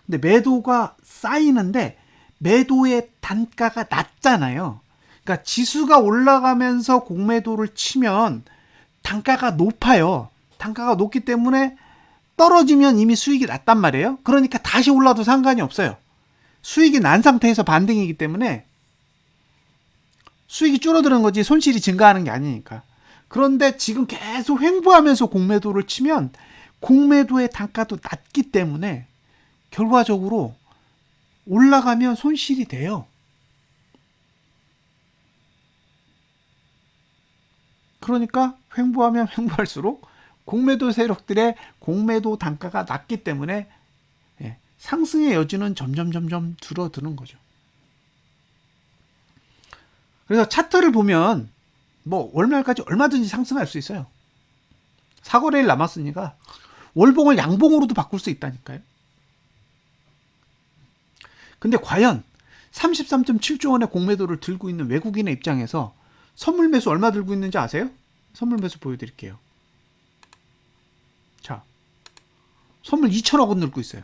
근데 매도가 쌓이는데 매도의 단가가 낮잖아요. 그러니까 지수가 올라가면서 공매도를 치면 단가가 높아요. 단가가 높기 때문에 떨어지면 이미 수익이 났단 말이에요. 그러니까 다시 올라도 상관이 없어요. 수익이 난 상태에서 반등이기 때문에 수익이 줄어드는 거지 손실이 증가하는 게 아니니까. 그런데 지금 계속 횡보하면서 공매도를 치면 공매도의 단가도 낮기 때문에 결과적으로 올라가면 손실이 돼요. 그러니까 횡보하면 횡보할수록 공매도 세력들의 공매도 단가가 낮기 때문에 상승의 여지는 점점 줄어드는 거죠. 그래서 차트를 보면 뭐 월말까지 얼마든지 상승할 수 있어요. 사거래일 남았으니까 월봉을 양봉으로도 바꿀 수 있다니까요. 근데 과연 33.7조 원의 공매도를 들고 있는 외국인의 입장에서 선물 매수 얼마 들고 있는지 아세요? 선물 매수 보여드릴게요. 자, 선물 2천억 원 들고 있어요.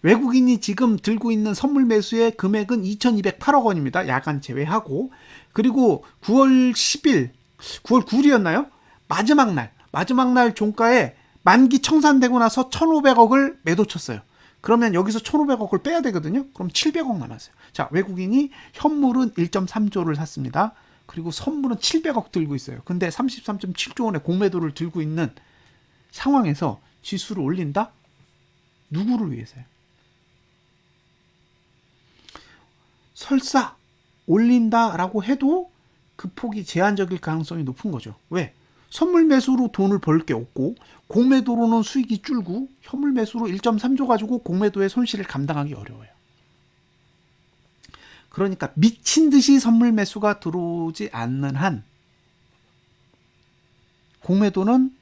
외국인이 지금 들고 있는 선물 매수의 금액은 2,208억 원입니다. 야간 제외하고. 그리고 9월 10일, 9월 9일이었나요? 마지막 날 종가에 만기 청산되고 나서 1,500억을 매도 쳤어요. 그러면 여기서 1,500억을 빼야 되거든요. 그럼 700억 남았어요. 자, 외국인이 현물은 1.3조를 샀습니다. 그리고 선물은 700억 들고 있어요. 근데 33.7조 원의 공매도를 들고 있는 상황에서 지수를 올린다? 누구를 위해서요? 설사 올린다라고 해도 그 폭이 제한적일 가능성이 높은 거죠. 왜? 선물 매수로 돈을 벌 게 없고 공매도로는 수익이 줄고 현물 매수로 1.3조 가지고 공매도의 손실을 감당하기 어려워요. 그러니까 미친 듯이 선물 매수가 들어오지 않는 한 공매도는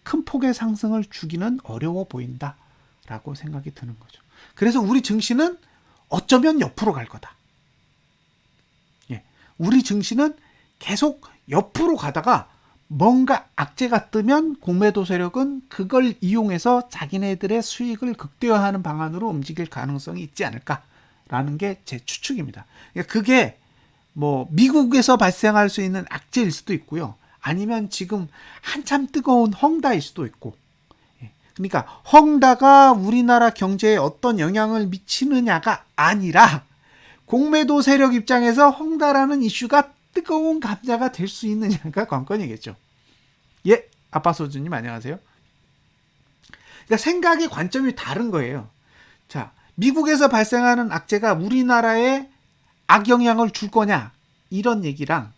큰 폭의 상승을 주기는 어려워 보인다라고 생각이 드는 거죠. 그래서 우리 증시는 어쩌면 옆으로 갈 거다. 우리 증시는 계속 옆으로 가다가 뭔가 악재가 뜨면 공매도 세력은 그걸 이용해서 자기네들의 수익을 극대화하는 방안으로 움직일 가능성이 있지 않을까라는 게 제 추측입니다. 그게 뭐 미국에서 발생할 수 있는 악재일 수도 있고요. 아니면 지금 한참 뜨거운 헝다일 수도 있고. 그러니까 헝다가 우리나라 경제에 어떤 영향을 미치느냐가 아니라 공매도 세력 입장에서 헝다라는 이슈가 뜨거운 감자가 될 수 있느냐가 관건이겠죠. 예, 아빠 소주님 안녕하세요. 그러니까 생각의 관점이 다른 거예요. 자, 미국에서 발생하는 악재가 우리나라에 악영향을 줄 거냐 이런 얘기랑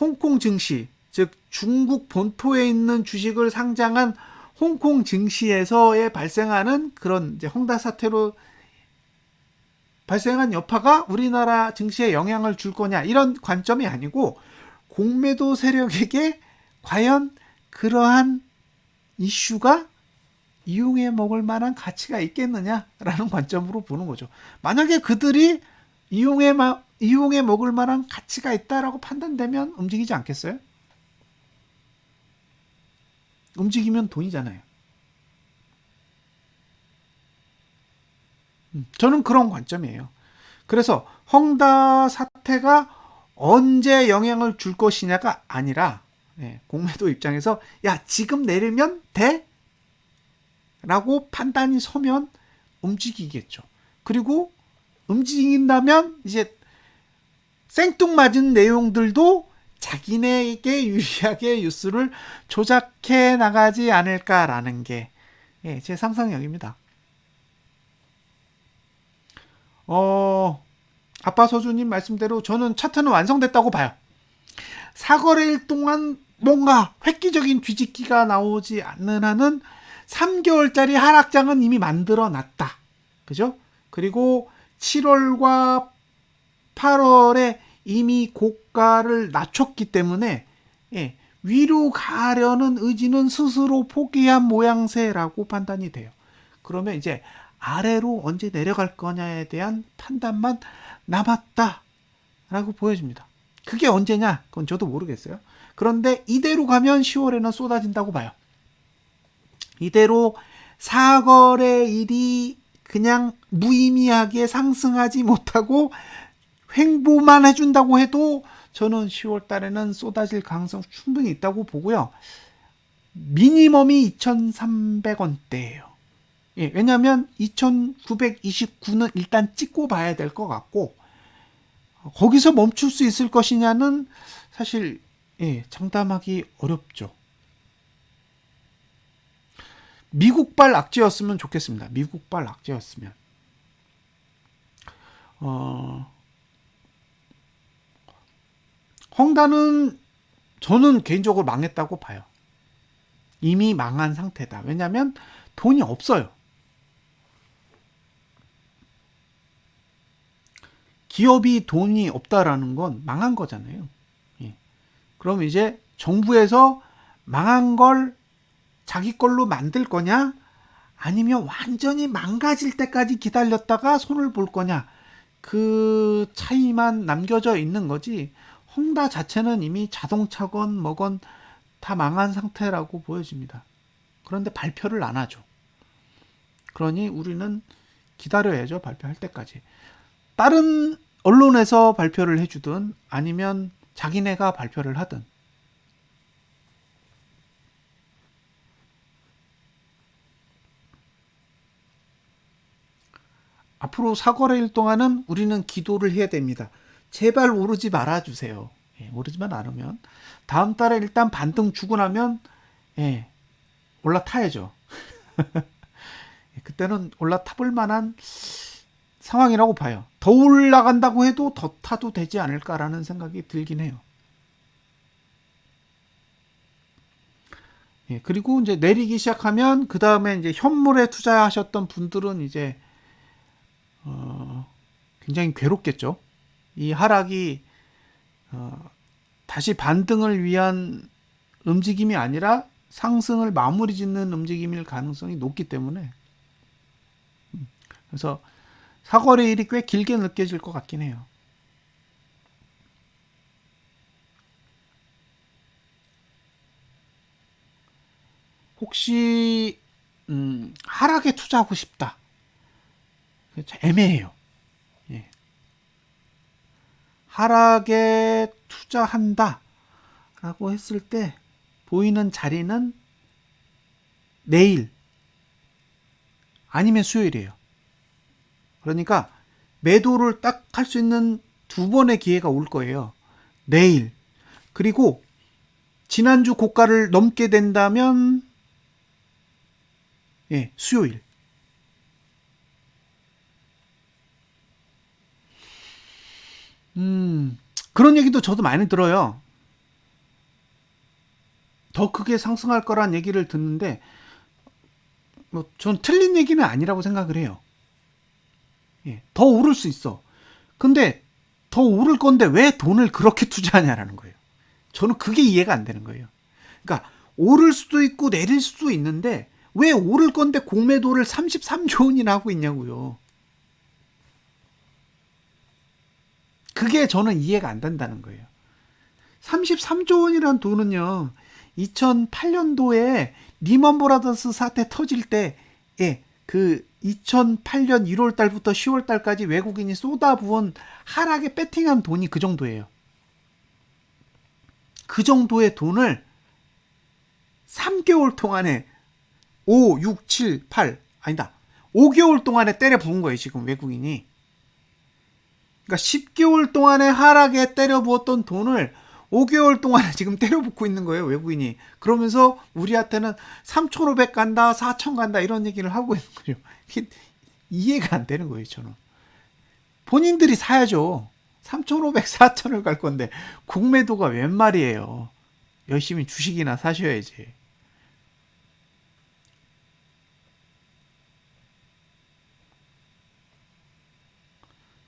홍콩 증시, 즉 중국 본토에 있는 주식을 상장한 홍콩 증시에서의 발생하는 그런 이제 헝다 사태로 발생한 여파가 우리나라 증시에 영향을 줄 거냐 이런 관점이 아니고 공매도 세력에게 과연 그러한 이슈가 이용해 먹을 만한 가치가 있겠느냐라는 관점으로 보는 거죠. 만약에 그들이 이용해 먹을 만한 가치가 있다라고 판단되면 움직이지 않겠어요? 움직이면 돈이잖아요. 저는 그런 관점이에요. 그래서 헝다 사태가 언제 영향을 줄 것이냐가 아니라 공매도 입장에서 야 지금 내리면 돼? 라고 판단이 서면 움직이겠죠. 그리고 움직인다면 이제 생뚱맞은 내용들도 자기네에게 유리하게 뉴스를 조작해 나가지 않을까라는 게 제 상상력입니다. 아빠 서주님 말씀대로 저는 차트는 완성됐다고 봐요. 사거래일 동안 뭔가 획기적인 뒤집기가 나오지 않는 한은 3개월짜리 하락장은 이미 만들어 놨다. 그죠? 그리고 7월과 8월에 이미 고가를 낮췄기 때문에 위로 가려는 의지는 스스로 포기한 모양새라고 판단이 돼요. 그러면 이제 아래로 언제 내려갈 거냐에 대한 판단만 남았다라고 보여집니다. 그게 언제냐? 그건 저도 모르겠어요. 그런데 이대로 가면 10월에는 쏟아진다고 봐요. 이대로 사거래일이 그냥 무의미하게 상승하지 못하고 횡보만 해준다고 해도 저는 10월 달에는 쏟아질 가능성 충분히 있다고 보고요. 미니멈이 2,300원대예요. 왜냐하면 2,929는 일단 찍고 봐야 될 것 같고 거기서 멈출 수 있을 것이냐는 사실 장담하기 어렵죠. 미국발 악재였으면 좋겠습니다. 미국발 악재였으면. 헝다는 저는 개인적으로 망했다고 봐요. 이미 망한 상태다. 왜냐하면 돈이 없어요. 기업이 돈이 없다라는 건 망한 거잖아요. 그럼 이제 정부에서 망한 걸 자기 걸로 만들 거냐? 아니면 완전히 망가질 때까지 기다렸다가 손을 볼 거냐? 그 차이만 남겨져 있는 거지. 헝다 자체는 이미 자동차건 뭐건 다 망한 상태라고 보여집니다. 그런데 발표를 안 하죠. 그러니 우리는 기다려야죠. 발표할 때까지. 다른 언론에서 발표를 해주든 아니면 자기네가 발표를 하든. 앞으로 사거래일 동안은 우리는 기도를 해야 됩니다. 제발 오르지 말아주세요. 오르지만 않으면 다음 달에 일단 반등 주고 나면 올라타야죠. 그때는 올라타볼 만한 상황이라고 봐요. 더 올라간다고 해도 더 타도 되지 않을까라는 생각이 들긴 해요. 그리고 이제 내리기 시작하면 그 다음에 이제 현물에 투자하셨던 분들은 이제 굉장히 괴롭겠죠. 이 하락이 다시 반등을 위한 움직임이 아니라 상승을 마무리 짓는 움직임일 가능성이 높기 때문에 그래서 사거래일이 꽤 길게 느껴질 것 같긴 해요. 혹시 하락에 투자하고 싶다. 애매해요. 하락에 투자한다 라고 했을 때 보이는 자리는 내일 아니면 수요일이에요. 그러니까 매도를 딱 할 수 있는 두 번의 기회가 올 거예요. 내일 그리고 지난주 고가를 넘게 된다면 수요일. 그런 얘기도 저도 많이 들어요. 더 크게 상승할 거란 얘기를 듣는데 전 틀린 얘기는 아니라고 생각을 해요. 더 오를 수 있어. 근데 더 오를 건데 왜 돈을 그렇게 투자하냐라는 거예요. 저는 그게 이해가 안 되는 거예요. 그러니까 오를 수도 있고 내릴 수도 있는데 왜 오를 건데 공매도를 33조 원이나 하고 있냐고요. 그게 저는 이해가 안 된다는 거예요. 33조 원이란 돈은요. 2008년도에 리먼 브라더스 사태 터질 때 그 2008년 1월 달부터 10월 달까지 외국인이 쏟아부은 하락에 배팅한 돈이 그 정도예요. 그 정도의 돈을 3개월 동안에 5, 6, 7, 8 아니다. 5개월 동안에 때려 부은 거예요. 지금 외국인이. 그러니까 10개월 동안에 하락에 때려 부었던 돈을 5개월 동안에 지금 때려 붓고 있는 거예요. 외국인이. 그러면서 우리한테는 3,500 간다, 4,000 간다 이런 얘기를 하고 있는 거죠. 이해가 안 되는 거예요. 저는. 본인들이 사야죠. 3,500, 4,000을 갈 건데 공매도가 웬 말이에요. 열심히 주식이나 사셔야지.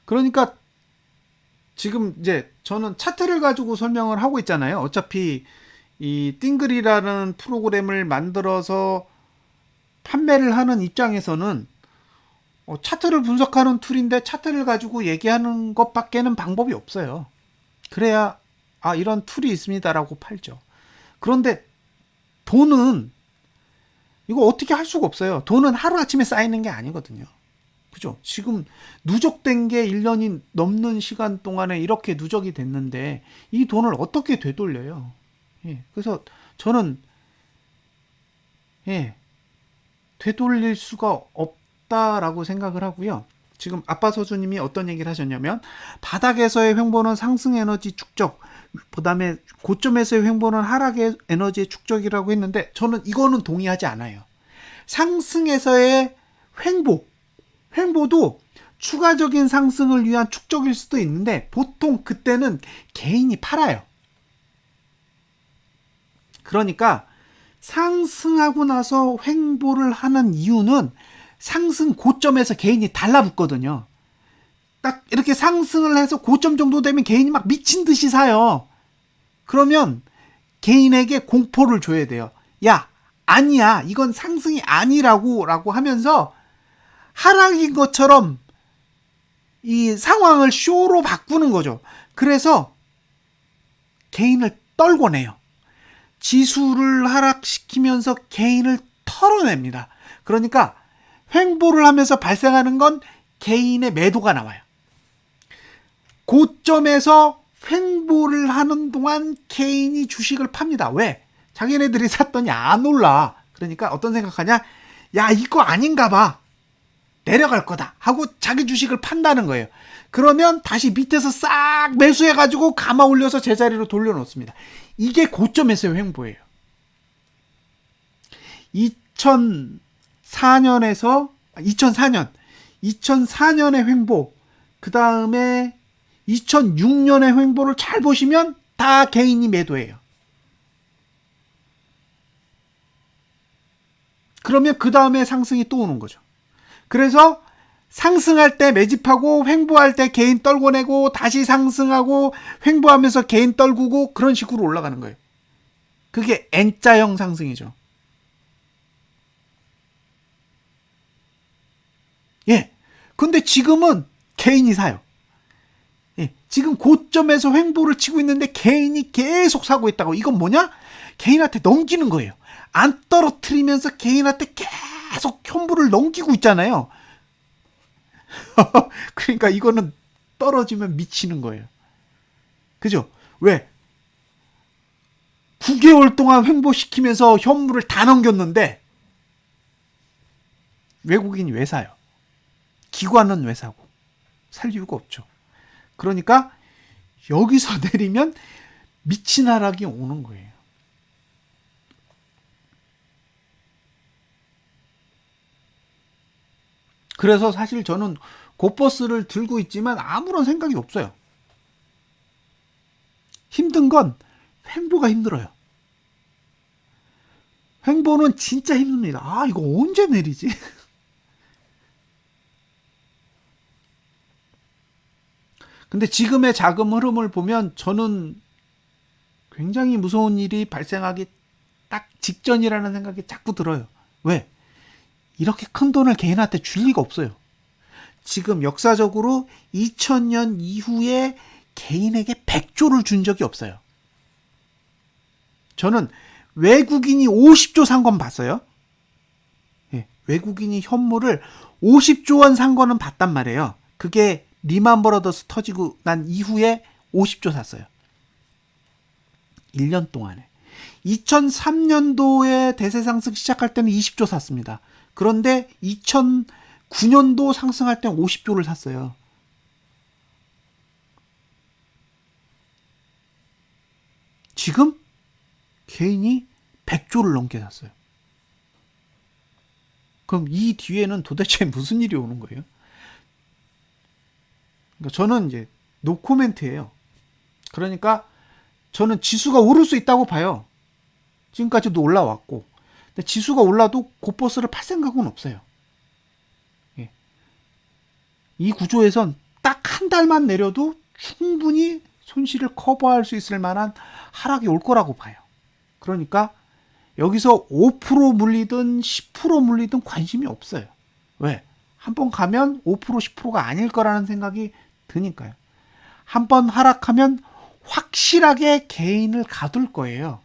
그러니까 지금 이제 저는 차트를 가지고 설명을 하고 있잖아요. 어차피 이 띵글이라는 프로그램을 만들어서 판매를 하는 입장에서는 차트를 분석하는 툴인데 차트를 가지고 얘기하는 것밖에는 방법이 없어요. 그래야 이런 툴이 있습니다라고 팔죠. 그런데 돈은 이거 어떻게 할 수가 없어요. 돈은 하루아침에 쌓이는 게 아니거든요. 그죠? 지금 누적된 게 1년이 넘는 시간 동안에 이렇게 누적이 됐는데 이 돈을 어떻게 되돌려요? 그래서 저는 되돌릴 수가 없다라고 생각을 하고요. 지금 아빠 서주님이 어떤 얘기를 하셨냐면 바닥에서의 횡보는 상승 에너지 축적, 그다음에 고점에서의 횡보는 하락 에너지의 축적이라고 했는데 저는 이거는 동의하지 않아요. 상승에서의 횡보도 추가적인 상승을 위한 축적일 수도 있는데 보통 그때는 개인이 팔아요. 그러니까 상승하고 나서 횡보를 하는 이유는 상승 고점에서 개인이 달라붙거든요. 딱 이렇게 상승을 해서 고점 정도 되면 개인이 막 미친 듯이 사요. 그러면 개인에게 공포를 줘야 돼요. 야, 아니야. 이건 상승이 아니라고 하면서 하락인 것처럼 이 상황을 쇼로 바꾸는 거죠. 그래서 개인을 떨궈내요. 지수를 하락시키면서 개인을 털어냅니다. 그러니까 횡보를 하면서 발생하는 건 개인의 매도가 나와요. 고점에서 횡보를 하는 동안 개인이 주식을 팝니다. 왜? 자기네들이 샀더니 안 올라. 그러니까 어떤 생각하냐? 야, 이거 아닌가 봐. 내려갈 거다 하고 자기 주식을 판다는 거예요. 그러면 다시 밑에서 싹 매수해가지고 감아 올려서 제자리로 돌려놓습니다. 이게 고점에서의 횡보예요. 2004년의 횡보, 그 다음에 2006년의 횡보를 잘 보시면 다 개인이 매도해요. 그러면 그 다음에 상승이 또 오는 거죠. 그래서 상승할 때 매집하고 횡보할 때 개인 떨궈내고 다시 상승하고 횡보하면서 개인 떨구고 그런 식으로 올라가는 거예요. 그게 N자형 상승이죠. 예. 근데 지금은 개인이 사요. 예. 지금 고점에서 횡보를 치고 있는데 개인이 계속 사고 있다고. 이건 뭐냐? 개인한테 넘기는 거예요. 안 떨어뜨리면서 개인한테 계속 현물을 넘기고 있잖아요. 그러니까 이거는 떨어지면 미치는 거예요. 그죠? 왜? 9개월 동안 횡보시키면서 현물을 다 넘겼는데 외국인이 왜 사요? 기관은 왜 사고? 살 이유가 없죠. 그러니까 여기서 내리면 미친 하락이 오는 거예요. 그래서 사실 저는 고버스를 들고 있지만 아무런 생각이 없어요. 힘든 건 횡보가 힘들어요. 횡보는 진짜 힘듭니다. 아, 이거 언제 내리지? 근데 지금의 자금 흐름을 보면 저는 굉장히 무서운 일이 발생하기 딱 직전이라는 생각이 자꾸 들어요. 왜? 이렇게 큰 돈을 개인한테 줄 리가 없어요. 지금 역사적으로 2000년 이후에 개인에게 100조를 준 적이 없어요. 저는 외국인이 50조 산 건 봤어요. 예, 외국인이 현물을 50조 원 산 거는 봤단 말이에요. 그게 리만 브러더스 터지고 난 이후에 50조 샀어요. 1년 동안에. 2003년도에 대세 상승 시작할 때는 20조 샀습니다. 그런데 2009년도 상승할 때는 50조를 샀어요. 지금 개인이 100조를 넘게 샀어요. 그럼 이 뒤에는 도대체 무슨 일이 오는 거예요? 그러니까 저는 이제 노코멘트예요. 그러니까 저는 지수가 오를 수 있다고 봐요. 지금까지도 올라왔고. 근데 지수가 올라도 고버스를 팔 생각은 없어요. 예. 이 구조에선 딱 한 달만 내려도 충분히 손실을 커버할 수 있을 만한 하락이 올 거라고 봐요. 그러니까 여기서 5% 물리든 10% 물리든 관심이 없어요. 왜? 한번 가면 5% 10%가 아닐 거라는 생각이 드니까요. 한번 하락하면 확실하게 개인을 가둘 거예요.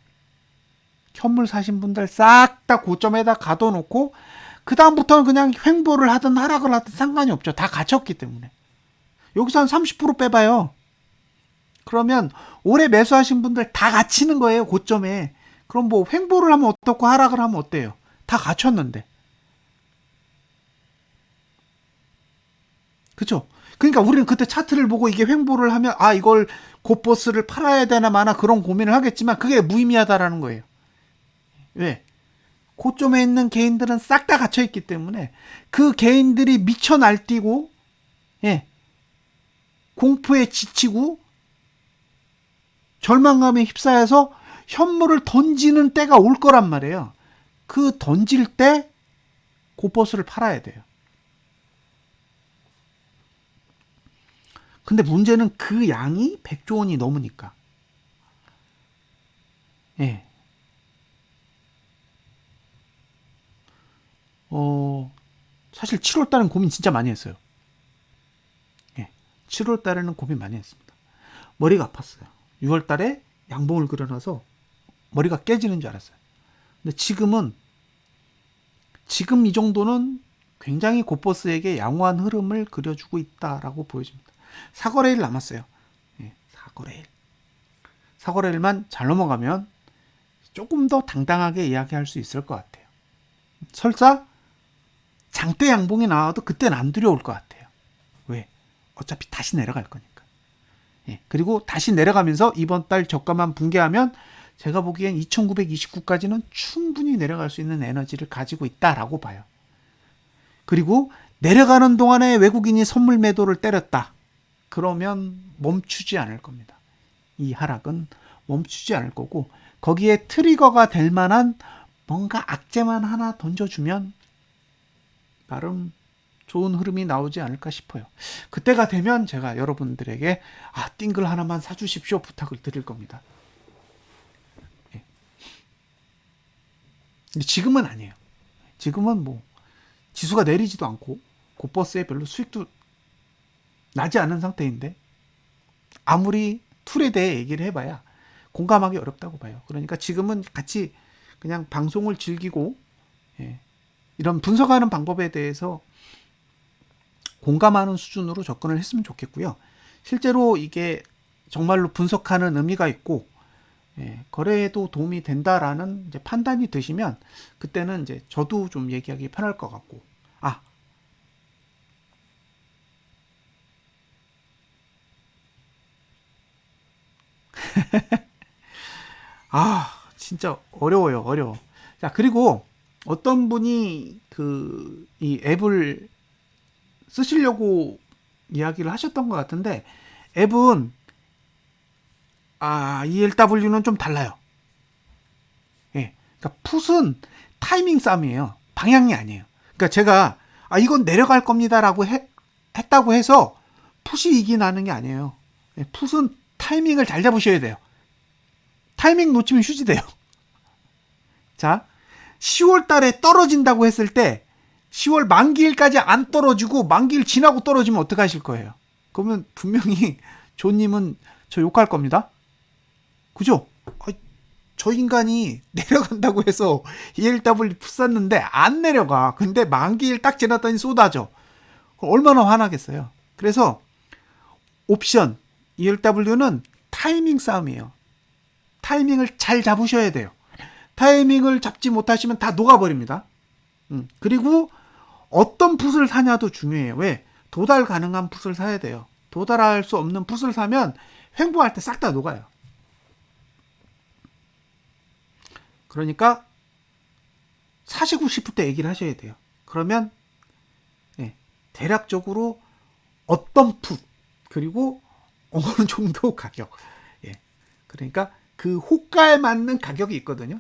현물 사신 분들 싹 다 고점에다 가둬놓고 그 다음부터는 그냥 횡보를 하든 하락을 하든 상관이 없죠. 다 갇혔기 때문에. 여기서 한 30% 빼봐요. 그러면 올해 매수하신 분들 다 갇히는 거예요. 고점에. 그럼 뭐 횡보를 하면 어떻고 하락을 하면 어때요? 다 갇혔는데. 그쵸? 그러니까 우리는 그때 차트를 보고 이게 횡보를 하면 아 이걸 곧버스를 팔아야 되나 마나 그런 고민을 하겠지만 그게 무의미하다라는 거예요. 왜? 고점에 있는 개인들은 싹 다 갇혀 있기 때문에 그 개인들이 미쳐 날뛰고 예, 공포에 지치고 절망감에 휩싸여서 현물을 던지는 때가 올 거란 말이에요. 그 던질 때 곧버스를 팔아야 돼요. 근데 문제는 그 양이 100조 원이 넘으니까. 예. 사실 7월 달은 고민 진짜 많이 했어요. 예. 7월 달에는 고민 많이 했습니다. 머리가 아팠어요. 6월 달에 양봉을 그려놔서 머리가 깨지는 줄 알았어요. 근데 지금 이 정도는 굉장히 곧버스에게 양호한 흐름을 그려주고 있다라고 보여집니다. 사거래일 남았어요. 예, 사거래일. 사거래일만 잘 넘어가면 조금 더 당당하게 이야기할 수 있을 것 같아요. 설사 장대 양봉이 나와도 그때는 안 두려울 것 같아요. 왜? 어차피 다시 내려갈 거니까. 예, 그리고 다시 내려가면서 이번 달 저가만 붕괴하면 제가 보기엔 2929까지는 충분히 내려갈 수 있는 에너지를 가지고 있다라고 봐요. 그리고 내려가는 동안에 외국인이 선물 매도를 때렸다. 그러면 멈추지 않을 겁니다. 이 하락은 멈추지 않을 거고 거기에 트리거가 될 만한 뭔가 악재만 하나 던져주면 나름 좋은 흐름이 나오지 않을까 싶어요. 그때가 되면 제가 여러분들에게 띵글 하나만 사주십시오 부탁을 드릴 겁니다. 예. 근데 지금은 아니에요. 지금은 뭐 지수가 내리지도 않고 곧버스에 별로 수익도 나지 않은 상태인데 아무리 툴에 대해 얘기를 해봐야 공감하기 어렵다고 봐요. 그러니까 지금은 같이 그냥 방송을 즐기고 예, 이런 분석하는 방법에 대해서 공감하는 수준으로 접근을 했으면 좋겠고요. 실제로 이게 정말로 분석하는 의미가 있고 거래에도 도움이 된다라는 이제 판단이 드시면 그때는 이제 저도 좀 얘기하기 편할 것 같고 진짜 어려워. 자, 그리고 어떤 분이 이 앱을 쓰시려고 이야기를 하셨던 것 같은데 앱은 ELW는 좀 달라요. 예. 그러니까 풋은 타이밍 싸움이에요. 방향이 아니에요. 그러니까 제가 이건 내려갈 겁니다라고 했다고 해서 풋이 이기 나는 게 아니에요. 예, 풋은 타이밍을 잘 잡으셔야 돼요. 타이밍 놓치면 휴지돼요. 자, 10월 달에 떨어진다고 했을 때 10월 만기일까지 안 떨어지고 만기일 지나고 떨어지면 어떡하실 거예요? 그러면 분명히 조님은 저 욕할 겁니다. 그죠? 저 인간이 내려간다고 해서 ELW 풋 샀는데 안 내려가. 근데 만기일 딱 지났더니 쏟아져. 얼마나 화나겠어요. 그래서 옵션 ELW는 타이밍 싸움이에요. 타이밍을 잘 잡으셔야 돼요. 타이밍을 잡지 못하시면 다 녹아버립니다. 그리고 어떤 풋을 사냐도 중요해요. 왜? 도달 가능한 풋을 사야 돼요. 도달할 수 없는 풋을 사면 횡보할 때 싹 다 녹아요. 그러니까 사시고 싶을 때 얘기를 하셔야 돼요. 그러면 대략적으로 어떤 풋 그리고 어느 정도 가격 그러니까 그 호가에 맞는 가격이 있거든요.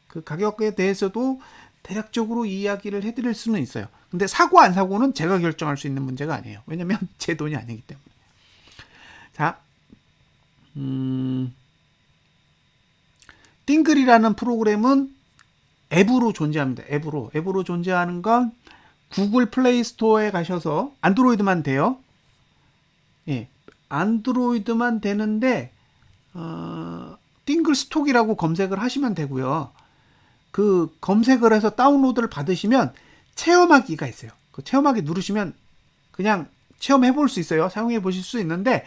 그 가격에 대해서도 대략적으로 이야기를 해드릴 수는 있어요. 근데 사고 안 사고는 제가 결정할 수 있는 문제가 아니에요. 왜냐면 제 돈이 아니기 때문에. 자, 띵글이라는 프로그램은 앱으로 존재합니다. 앱으로 존재하는 건 구글 플레이 스토어에 가셔서 안드로이드만 돼요. 예, 안드로이드만 되는데 띵글 스톡이라고 검색을 하시면 되고요. 그 검색을 해서 다운로드를 받으시면 체험하기가 있어요. 그 체험하기 누르시면 그냥 체험해 볼 수 있어요. 사용해 보실 수 있는데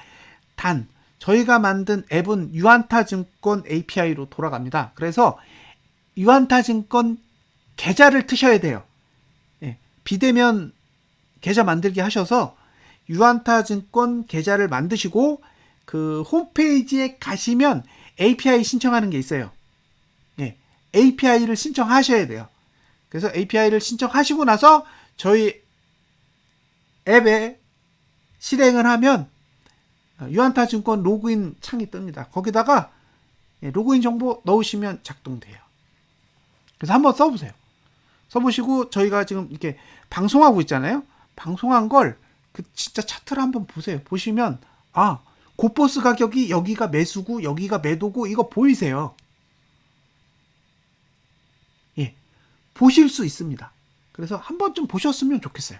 단 저희가 만든 앱은 유안타증권 API로 돌아갑니다. 그래서 유안타증권 계좌를 트셔야 돼요. 비대면 계좌 만들기 하셔서 유안타증권 계좌를 만드시고 그 홈페이지에 가시면 API 신청하는 게 있어요. 예, API를 신청하셔야 돼요. 그래서 API를 신청하시고 나서 저희 앱에 실행을 하면 유안타증권 로그인 창이 뜹니다. 거기다가 로그인 정보 넣으시면 작동돼요. 그래서 한번 써보세요. 써보시고 저희가 지금 이렇게 방송하고 있잖아요. 방송한 걸 그 진짜 차트를 한번 보세요. 보시면 고버스 가격이 여기가 매수고 여기가 매도고 이거 보이세요. 예, 보실 수 있습니다. 그래서 한번 좀 보셨으면 좋겠어요.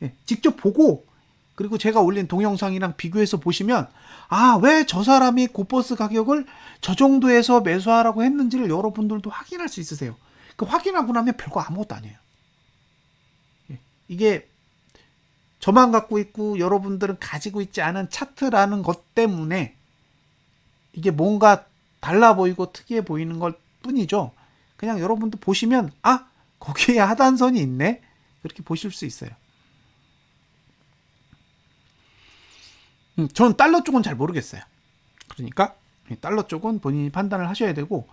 예, 직접 보고 그리고 제가 올린 동영상이랑 비교해서 보시면 왜 저 사람이 고버스 가격을 저 정도에서 매수하라고 했는지를 여러분들도 확인할 수 있으세요. 그 확인하고 나면 별거 아무것도 아니에요. 예, 이게 저만 갖고 있고 여러분들은 가지고 있지 않은 차트라는 것 때문에 이게 뭔가 달라 보이고 특이해 보이는 것 뿐이죠. 그냥 여러분도 보시면 거기에 하단선이 있네 그렇게 보실 수 있어요. 저는 달러 쪽은 잘 모르겠어요. 그러니까 달러 쪽은 본인이 판단을 하셔야 되고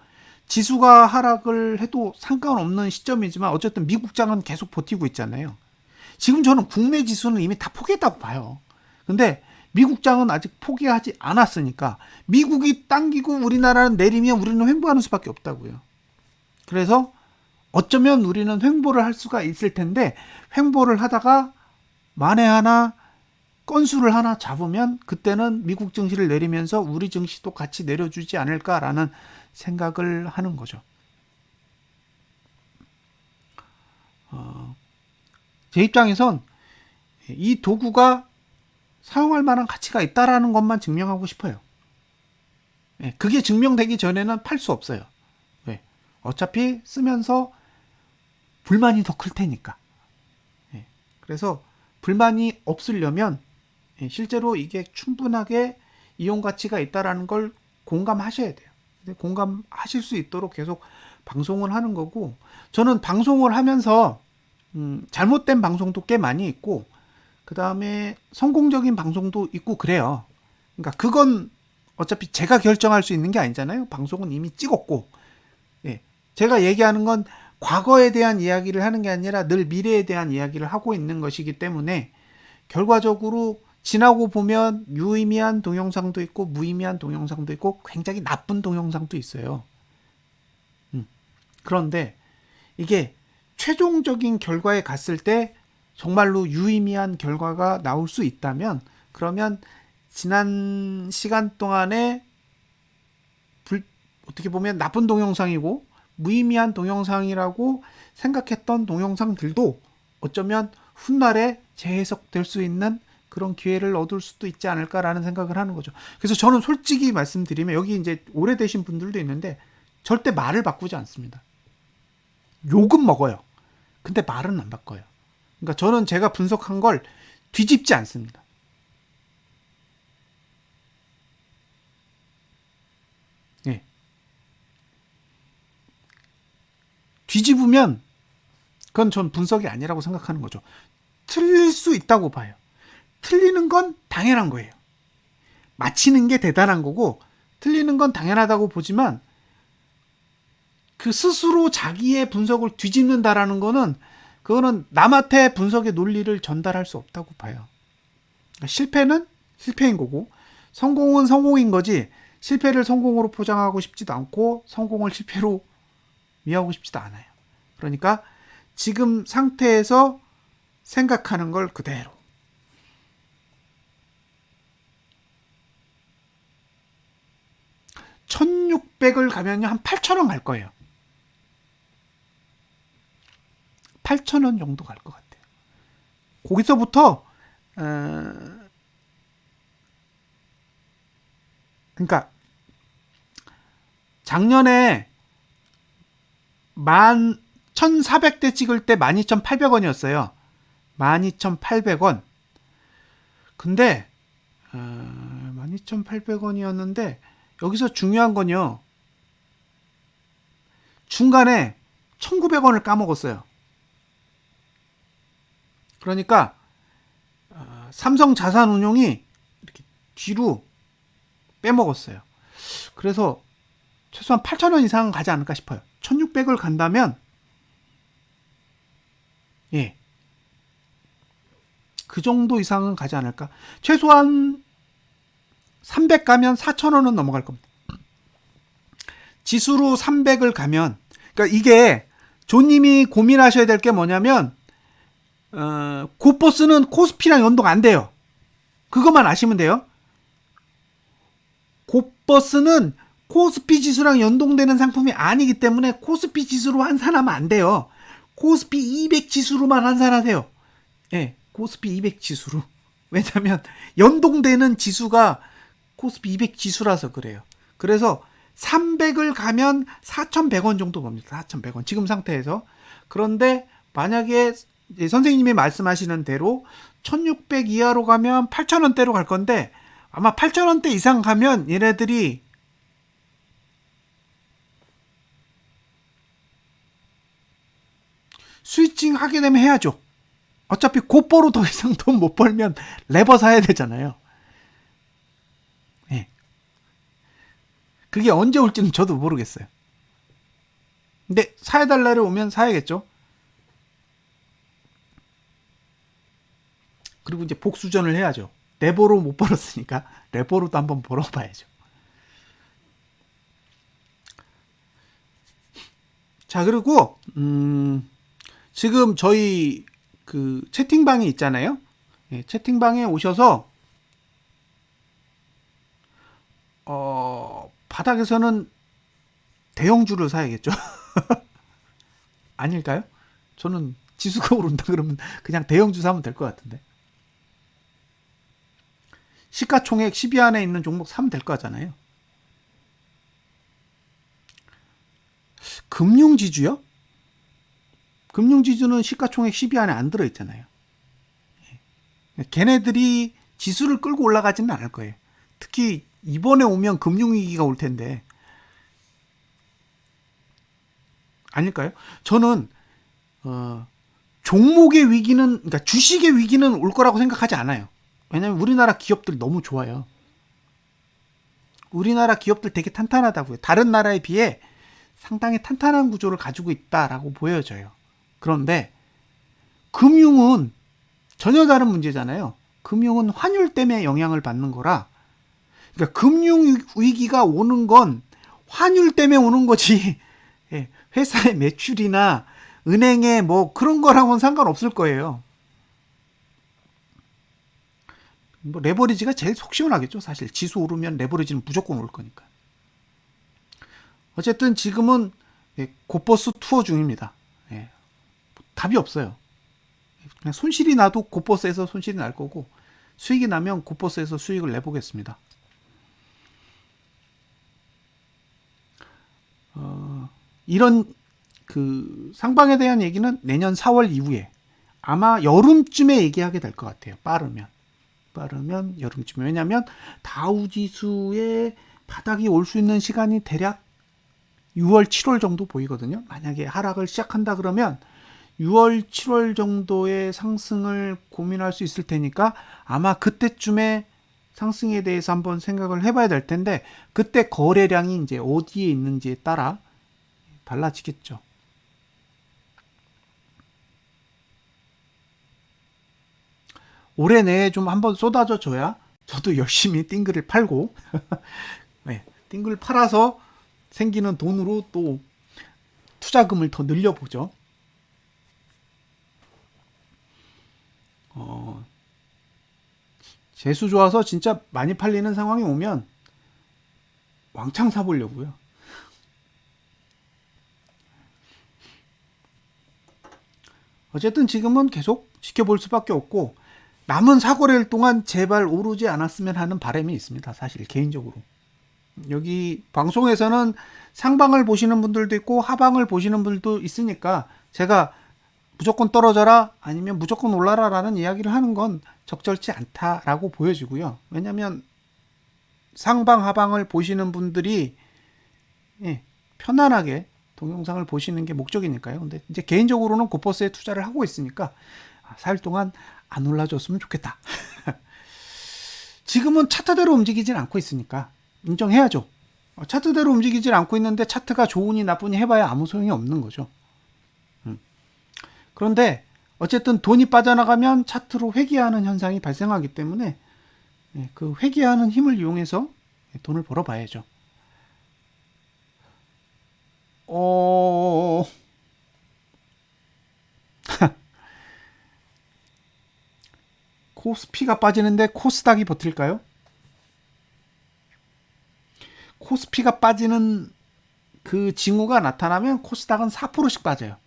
지수가 하락을 해도 상관없는 시점이지만 어쨌든 미국장은 계속 버티고 있잖아요. 지금 저는 국내 지수는 이미 다 포기했다고 봐요. 근데 미국장은 아직 포기하지 않았으니까 미국이 당기고 우리나라는 내리면 우리는 횡보하는 수밖에 없다고요. 그래서 어쩌면 우리는 횡보를 할 수가 있을 텐데 횡보를 하다가 만에 하나 건수를 하나 잡으면 그때는 미국 증시를 내리면서 우리 증시도 같이 내려주지 않을까라는 생각을 하는 거죠. 제 입장에선 이 도구가 사용할 만한 가치가 있다라는 것만 증명하고 싶어요. 그게 증명되기 전에는 팔 수 없어요. 왜? 어차피 쓰면서 불만이 더 클 테니까. 그래서 불만이 없으려면 실제로 이게 충분하게 이용 가치가 있다라는 걸 공감하셔야 돼요. 공감하실 수 있도록 계속 방송을 하는 거고 저는 방송을 하면서 잘못된 방송도 꽤 많이 있고 그 다음에 성공적인 방송도 있고 그래요. 그러니까 그건 어차피 제가 결정할 수 있는 게 아니잖아요. 방송은 이미 찍었고 제가 얘기하는 건 과거에 대한 이야기를 하는 게 아니라 늘 미래에 대한 이야기를 하고 있는 것이기 때문에 결과적으로 지나고 보면 유의미한 동영상도 있고 무의미한 동영상도 있고 굉장히 나쁜 동영상도 있어요. 그런데 이게 최종적인 결과에 갔을 때 정말로 유의미한 결과가 나올 수 있다면 그러면 지난 시간 동안에 어떻게 보면 나쁜 동영상이고 무의미한 동영상이라고 생각했던 동영상들도 어쩌면 훗날에 재해석될 수 있는 그런 기회를 얻을 수도 있지 않을까라는 생각을 하는 거죠. 그래서 저는 솔직히 말씀드리면 여기 이제 오래되신 분들도 있는데 절대 말을 바꾸지 않습니다. 욕은 먹어요. 근데 말은 안 바꿔요. 그러니까 저는 제가 분석한 걸 뒤집지 않습니다. 뒤집으면 그건 전 분석이 아니라고 생각하는 거죠. 틀릴 수 있다고 봐요. 틀리는 건 당연한 거예요. 맞히는 게 대단한 거고 틀리는 건 당연하다고 보지만 그 스스로 자기의 분석을 뒤집는다라는 거는 그거는 남한테 분석의 논리를 전달할 수 없다고 봐요. 그러니까 실패는 실패인 거고 성공은 성공인 거지 실패를 성공으로 포장하고 싶지도 않고 성공을 실패로 미하고 싶지도 않아요. 그러니까 지금 상태에서 생각하는 걸 그대로 1600을 가면요 한 8,000원 갈 거예요. 8,000원 정도 갈 것 같아요. 거기서부터 그러니까 작년에 1,400대 찍을 때 12,800원이었어요. 12,800원. 근데 12,800원이었는데 여기서 중요한 건요. 중간에 1,900원을 까먹었어요. 그러니까 삼성 자산운용이 이렇게 뒤로 빼먹었어요. 그래서 최소한 8,000원 이상은 가지 않을까 싶어요. 1,600을 간다면 예, 그 정도 이상은 가지 않을까. 최소한 300 가면 4,000원은 넘어갈 겁니다. 지수로 300을 가면, 그러니까 이게 조님이 고민하셔야 될 게 뭐냐면 고버스는 코스피랑 연동 안 돼요. 그것만 아시면 돼요. 고버스는 코스피 지수랑 연동되는 상품이 아니기 때문에 코스피 지수로 환산하면 안 돼요. 코스피 200 지수로만 환산하세요. 예, 코스피 200 지수로. 왜냐면 연동되는 지수가 코스피 200 지수라서 그래요. 그래서 300을 가면 4,100원 정도 봅니다. 4,100원. 지금 상태에서. 그런데 만약에 선생님이 말씀하시는 대로 1,600 이하로 가면 8,000원대로 갈 건데 아마 8,000원대 이상 가면 얘네들이 스위칭 하게 되면 해야죠. 어차피 곧바로 더 이상 돈 못 벌면 레버 사야 되잖아요. 예. 그게 언제 올지는 저도 모르겠어요. 근데 사야 될 날이 오면 사야겠죠. 그리고 이제 복수전을 해야죠. 레버로 못 벌었으니까 레버로도 한번 벌어봐야죠. 자, 그리고 지금 저희 그 채팅방이 있잖아요. 예, 채팅방에 오셔서 바닥에서는 대형주를 사야겠죠. 아닐까요? 저는 지수가 오른다 그러면 그냥 대형주 사면 될 것 같은데. 시가총액 10위 안에 있는 종목 사면 될 거잖아요. 금융지주요? 금융지주는 시가총액 10위 안에 안 들어있잖아요. 걔네들이 지수를 끌고 올라가지는 않을 거예요. 특히 이번에 오면 금융위기가 올 텐데. 아닐까요? 저는 종목의 위기는, 그러니까 주식의 위기는 올 거라고 생각하지 않아요. 왜냐면 우리나라 기업들 너무 좋아요. 우리나라 기업들 되게 탄탄하다고요. 다른 나라에 비해 상당히 탄탄한 구조를 가지고 있다라고 보여져요. 그런데 금융은 전혀 다른 문제잖아요. 금융은 환율 때문에 영향을 받는 거라. 그러니까 금융 위기가 오는 건 환율 때문에 오는 거지. 회사의 매출이나 은행의 뭐 그런 거랑은 상관없을 거예요. 뭐 레버리지가 제일 속 시원하겠죠. 사실 지수 오르면 레버리지는 무조건 올 거니까. 어쨌든 지금은 고버스 투어 중입니다. 답이 없어요. 그냥 손실이 나도 고버스에서 손실이 날 거고 수익이 나면 고버스에서 수익을 내보겠습니다. 이런 그 상방에 대한 얘기는 내년 4월 이후에 아마 여름쯤에 얘기하게 될 것 같아요. 빠르면 여름쯤에. 왜냐하면 다우지수의 바닥이 올 수 있는 시간이 대략 6월, 7월 정도 보이거든요. 만약에 하락을 시작한다 그러면 6월, 7월 정도의 상승을 고민할 수 있을 테니까 아마 그때쯤에 상승에 대해서 한번 생각을 해봐야 될 텐데 그때 거래량이 이제 어디에 있는지에 따라 달라지겠죠. 올해 내에 좀 한번 쏟아져 줘야 저도 열심히 띵글을 팔고 네, 띵글 팔아서 생기는 돈으로 또 투자금을 더 늘려보죠. 재수 좋아서 진짜 많이 팔리는 상황이 오면 왕창 사보려고요. 어쨌든 지금은 계속 지켜볼 수밖에 없고 남은 사거래일 동안 제발 오르지 않았으면 하는 바람이 있습니다. 사실 개인적으로. 여기 방송에서는 상방을 보시는 분들도 있고 하방을 보시는 분들도 있으니까 제가 무조건 떨어져라 아니면 무조건 올라라 라는 이야기를 하는 건 적절치 않다라고 보여지고요. 왜냐하면 상방 하방을 보시는 분들이 편안하게 동영상을 보시는 게 목적이니까요. 근데 이제 개인적으로는 고버스에 투자를 하고 있으니까 4일 동안 안 올라줬으면 좋겠다. 지금은 차트대로 움직이진 않고 있으니까 인정해야죠. 차트대로 움직이질 않고 있는데 차트가 좋으니 나쁘니 해봐야 아무 소용이 없는 거죠. 그런데 어쨌든 돈이 빠져나가면 차트로 회귀하는 현상이 발생하기 때문에 그 회귀하는 힘을 이용해서 돈을 벌어봐야죠. 코스피가 빠지는데 코스닥이 버틸까요? 코스피가 빠지는 그 징후가 나타나면 코스닥은 4%씩 빠져요.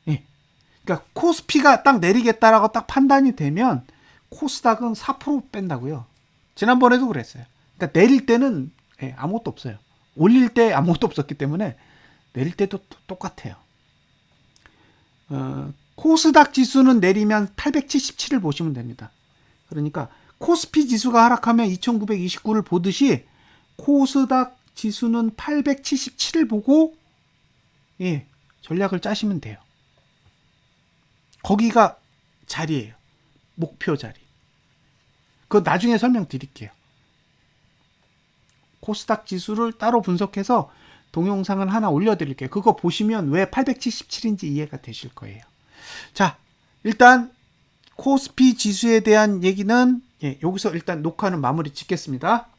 예. 그러니까 코스피가 딱 내리겠다라고 딱 판단이 되면 코스닥은 4% 뺀다고요. 지난번에도 그랬어요. 그러니까 내릴 때는 아무것도 없어요. 올릴 때 아무것도 없었기 때문에 내릴 때도 똑같아요. 코스닥 지수는 내리면 877을 보시면 됩니다. 그러니까 코스피 지수가 하락하면 2929를 보듯이 코스닥 지수는 877을 보고 전략을 짜시면 돼요. 거기가 자리예요. 목표 자리. 그거 나중에 설명드릴게요. 코스닥 지수를 따로 분석해서 동영상을 하나 올려드릴게요. 그거 보시면 왜 877인지 이해가 되실 거예요. 자, 일단 코스피 지수에 대한 얘기는 여기서 일단 녹화는 마무리 짓겠습니다.